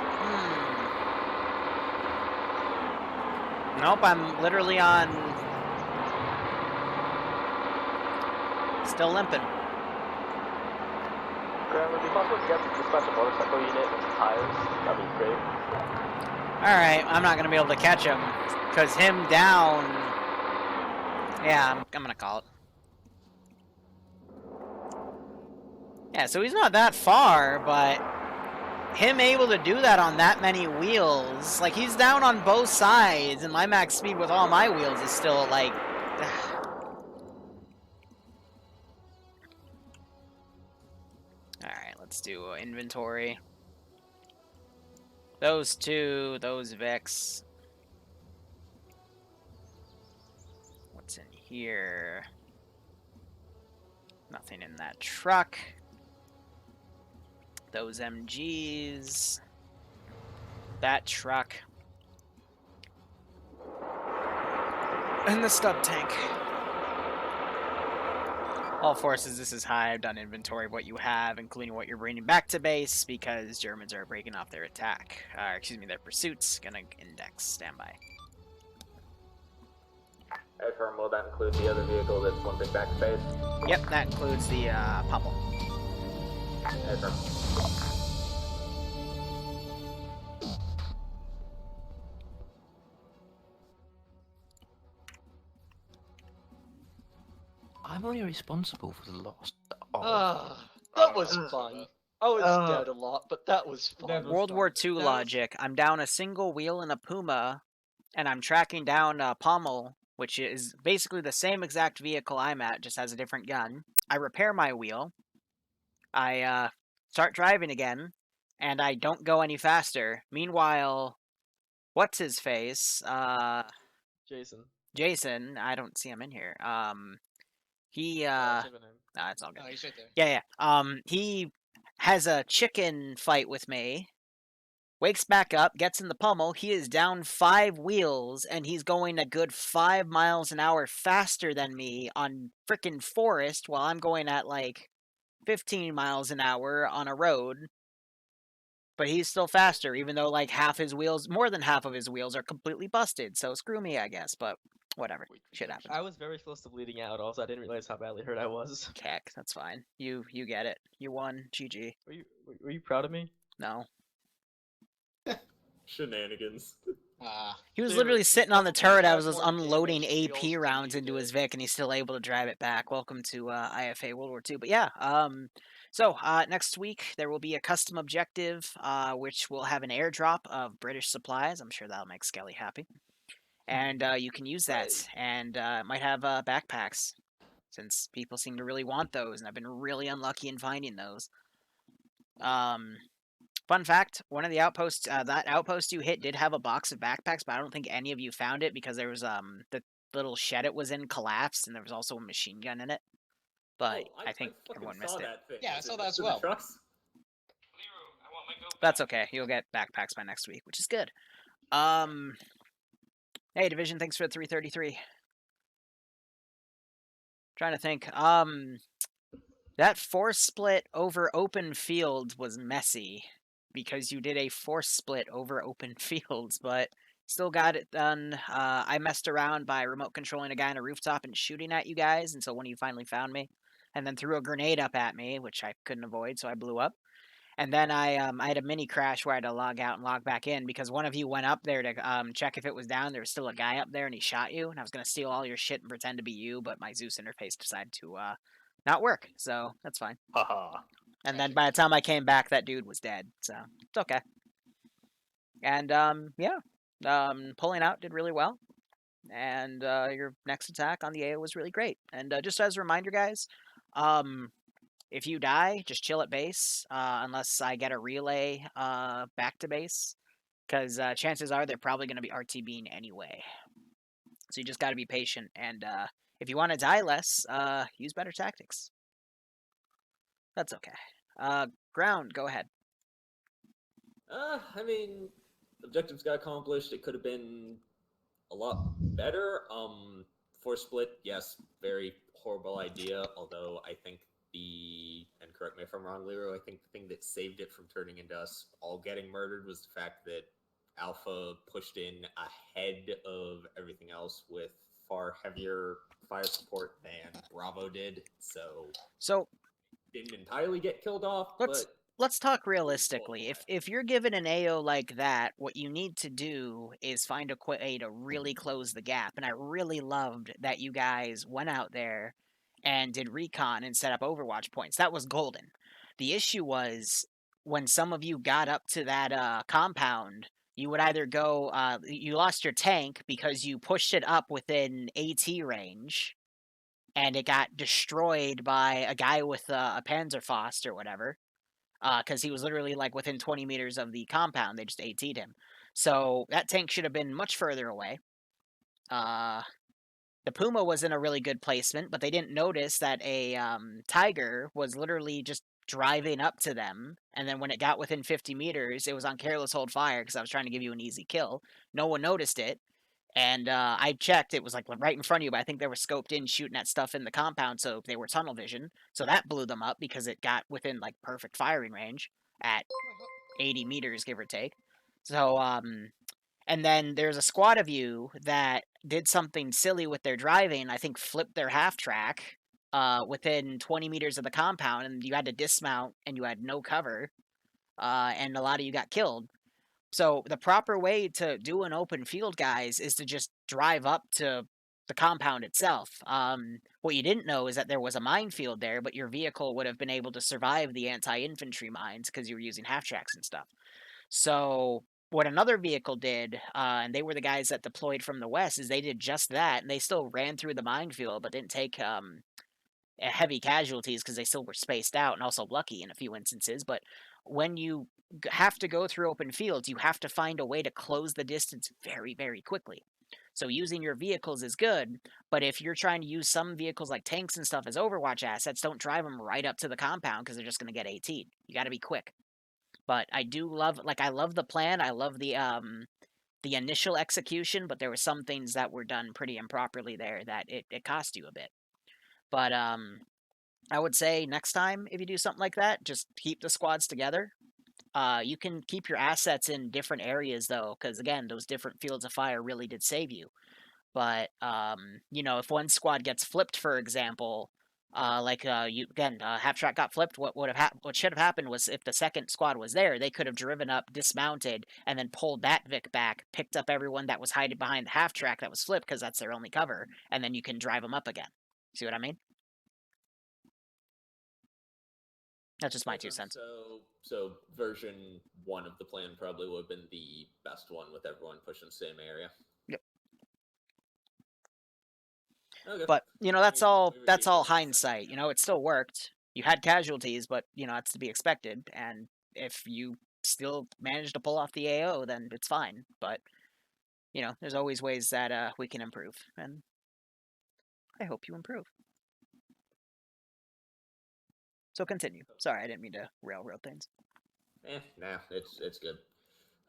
Nope, I'm literally on... Still limping. Graham, would it be possible to get to dispatch a motorcycle unit with some tires? That'd be great. Alright, I'm not going to be able to catch him. Because him down... Yeah, I'm going to call it. Yeah, so he's not that far, but... him able to do that on that many wheels, like, he's down on both sides, and my max speed with all my wheels is still, like... Alright, let's do inventory. Those two, those Vics. What's in here? Nothing in that truck. Those MGs. That truck. And the stub tank. All forces, this is high. I've done inventory of what you have, including what you're bringing back to base, because Germans are breaking off their attack. Excuse me, their pursuits. Gonna index. Standby. Affirm, will that include the other vehicle that's limping back to base? Yep, that includes the Pummel. Affirm. I'm only responsible for the loss. That was fun. I was dead a lot, but that was fun. World War II logic. I'm down a single wheel in a Puma, and I'm tracking down a Pommel, which is basically the same exact vehicle I'm at, just has a different gun. I repair my wheel. I start driving again, and I don't go any faster. Meanwhile, what's his face? Jason. Jason. I don't see him in here. He it's all good. Oh, he's right there. Yeah. He has a chicken fight with me. Wakes back up, gets in the Pummel. He is down 5 wheels, and he's going a good 5 miles an hour faster than me on frickin' forest, while I'm going at like 15 miles an hour on a road. But he's still faster, even though like more than half of his wheels are completely busted. So screw me, I guess. But whatever, shit happens. I was very close to bleeding out. Also, I didn't realize how badly hurt I was. Heck, that's fine. You get it. You won. GG. Were you proud of me? No. Shenanigans. He was literally sitting on the turret as I was unloading AP rounds into his Vic, and he's still able to drive it back. Welcome to IFA World War II. But yeah, so next week there will be a custom objective, which will have an airdrop of British supplies. I'm sure that'll make Skelly happy. And you can use that, and it might have backpacks, since people seem to really want those, and I've been really unlucky in finding those. Fun fact, one of the outposts, that outpost you hit did have a box of backpacks, but I don't think any of you found it because there was, the little shed it was in collapsed, and there was also a machine gun in it. But I think everyone missed it. Yeah, I saw that as well. That's okay. You'll get backpacks by next week, which is good. Hey, Division, thanks for the 333. Trying to think. That force split over open field was messy, because you did a force split over open fields, but still got it done. I messed around by remote controlling a guy on a rooftop and shooting at you guys until one of you finally found me, and then threw a grenade up at me, which I couldn't avoid, so I blew up. And then I had a mini crash where I had to log out and log back in because one of you went up there to check if it was down. There was still a guy up there, and he shot you, and I was going to steal all your shit and pretend to be you, but my Zeus interface decided to not work, so that's fine. And then by the time I came back, that dude was dead, so it's okay. And pulling out did really well, and your next attack on the AO was really great. And just as a reminder, guys, if you die, just chill at base, unless I get a relay back to base, because chances are they're probably going to be RTBing anyway. So you just got to be patient, and if you want to die less, use better tactics. That's okay. Ground, go ahead. I mean, objectives got accomplished. It could have been a lot better. Force split, yes, very horrible idea, although I think and correct me if I'm wrong, Liru, I think the thing that saved it from turning into us all getting murdered was the fact that Alpha pushed in ahead of everything else with far heavier fire support than Bravo did, so didn't entirely get killed off. Let's talk realistically. If you're given an AO like that, what you need to do is find a way to really close the gap. And I really loved that you guys went out there and did recon and set up Overwatch points. That was golden. The issue was when some of you got up to that compound, you would either go, you lost your tank because you pushed it up within AT range, and it got destroyed by a guy with a Panzerfaust or whatever, because he was literally like within 20 meters of the compound. They just AT'd him. So that tank should have been much further away. The Puma was in a really good placement, but they didn't notice that a Tiger was literally just driving up to them. And then when it got within 50 meters, it was on careless hold fire because I was trying to give you an easy kill. No one noticed it. And I checked, it was like right in front of you, but I think they were scoped in shooting at stuff in the compound, so they were tunnel vision. So that blew them up because it got within like perfect firing range at 80 meters, give or take. So, and then there's a squad of you that did something silly with their driving. I think flipped their half track within 20 meters of the compound, and you had to dismount and you had no cover, and a lot of you got killed. So the proper way to do an open field, guys, is to just drive up to the compound itself. What you didn't know is that there was a minefield there, but your vehicle would have been able to survive the anti-infantry mines because you were using half tracks and stuff. So what another vehicle did, and they were the guys that deployed from the west, is they did just that, and they still ran through the minefield, but didn't take heavy casualties because they still were spaced out and also lucky in a few instances. But when you have to go through open fields, you have to find a way to close the distance very, very quickly. So using your vehicles is good, but if you're trying to use some vehicles like tanks and stuff as Overwatch assets, don't drive them right up to the compound because they're just going to get AT'd. You got to be quick. But I do love, like, I love the plan. I love the initial execution, but there were some things that were done pretty improperly there that it cost you a bit. But I would say next time if you do something like that, just keep the squads together. You can keep your assets in different areas though, because again, those different fields of fire really did save you. But you know, if one squad gets flipped, for example, you again, half track got flipped. What should have happened was if the second squad was there, they could have driven up, dismounted, and then pulled that Vic back, picked up everyone that was hiding behind the half track that was flipped because that's their only cover, and then you can drive them up again. See what I mean? That's just my 2 cents. So version 1 of the plan probably would have been the best one with everyone pushing the same area. Yep. Okay. But you know, that's all hindsight. You know, it still worked. You had casualties, but you know that's to be expected. And if you still manage to pull off the AO, then it's fine. But you know, there's always ways that we can improve, and I hope you improve. So continue. Sorry, I didn't mean to railroad things. Nah, it's good.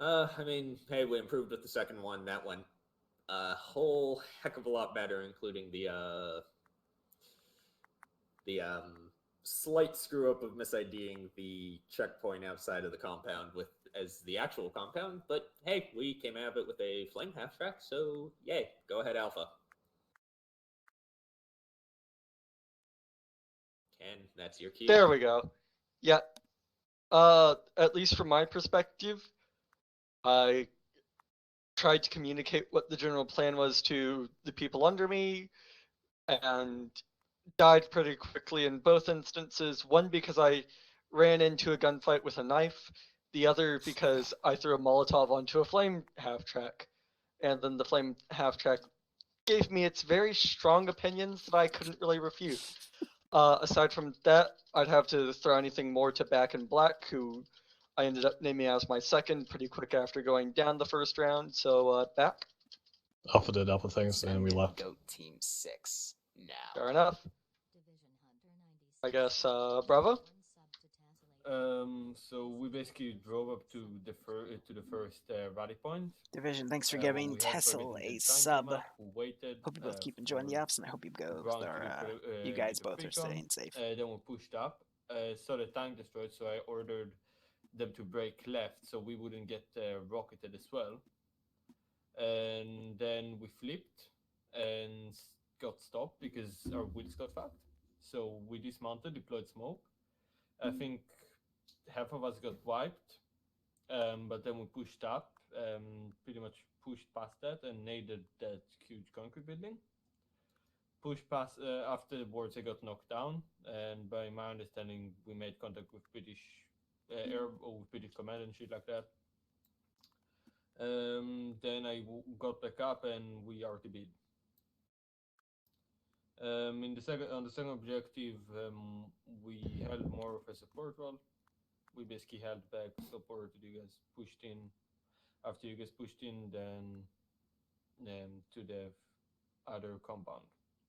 I mean, hey, we improved with the second one. That went a whole heck of a lot better, including the slight screw up of mis-IDing the checkpoint outside of the compound as the actual compound. But hey, we came out of it with a flame half track, so yay, go ahead, Alpha. Ken, that's your cue. There we go. Yeah. At least from my perspective, I tried to communicate what the general plan was to the people under me, and died pretty quickly in both instances. One because I ran into a gunfight with a knife, the other because I threw a Molotov onto a flame half-track, and then the flame half-track gave me its very strong opinions that I couldn't really refute. Aside from that, I'd have to throw anything more to Back in Black, who I ended up naming as my second pretty quick after going down the first round. So, Back. Alpha did Alpha things, and we left. Goat Team 6 now. Fair enough. I guess, Bravo? So we basically drove up to the first rally point. Division, thanks for giving Tessel a sub. Hope you both keep enjoying the ups, and I hope you you guys both are staying safe. Then we pushed up, saw the tank destroyed, so I ordered them to break left so we wouldn't get rocketed as well. And then we flipped and got stopped because our wheels got fucked. So we dismounted, deployed smoke. I think half of us got wiped, but then we pushed up, pretty much pushed past that and naded that huge concrete building. Pushed past, afterwards I got knocked down, and by my understanding we made contact with British air with British command and shit like that. Then I got back up and we RTB'd. On the second objective, we held more of a support role. We basically held back support till you guys pushed in. After you guys pushed in, then to the other compound,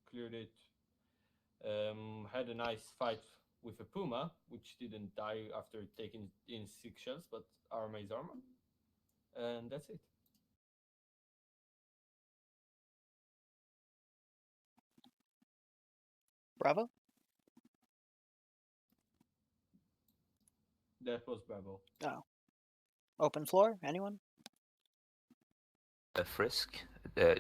cleared it. Had a nice fight with a puma, which didn't die after taking in 6 shells, but Arma is Arma, and that's it. Bravo. That was Bravo. Oh. Open floor. Anyone? Frisk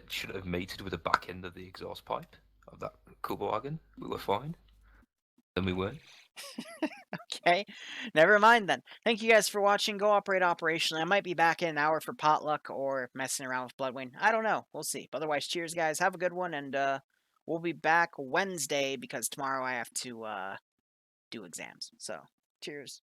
should have mated with the back end of the exhaust pipe of that Kubo wagon. We were fine. Then we weren't. Okay, never mind then. Thank you guys for watching. Go operate operationally. I might be back in an hour for potluck or messing around with Bloodwing. I don't know. We'll see. But otherwise, cheers, guys. Have a good one, and we'll be back Wednesday because tomorrow I have to do exams. So, cheers.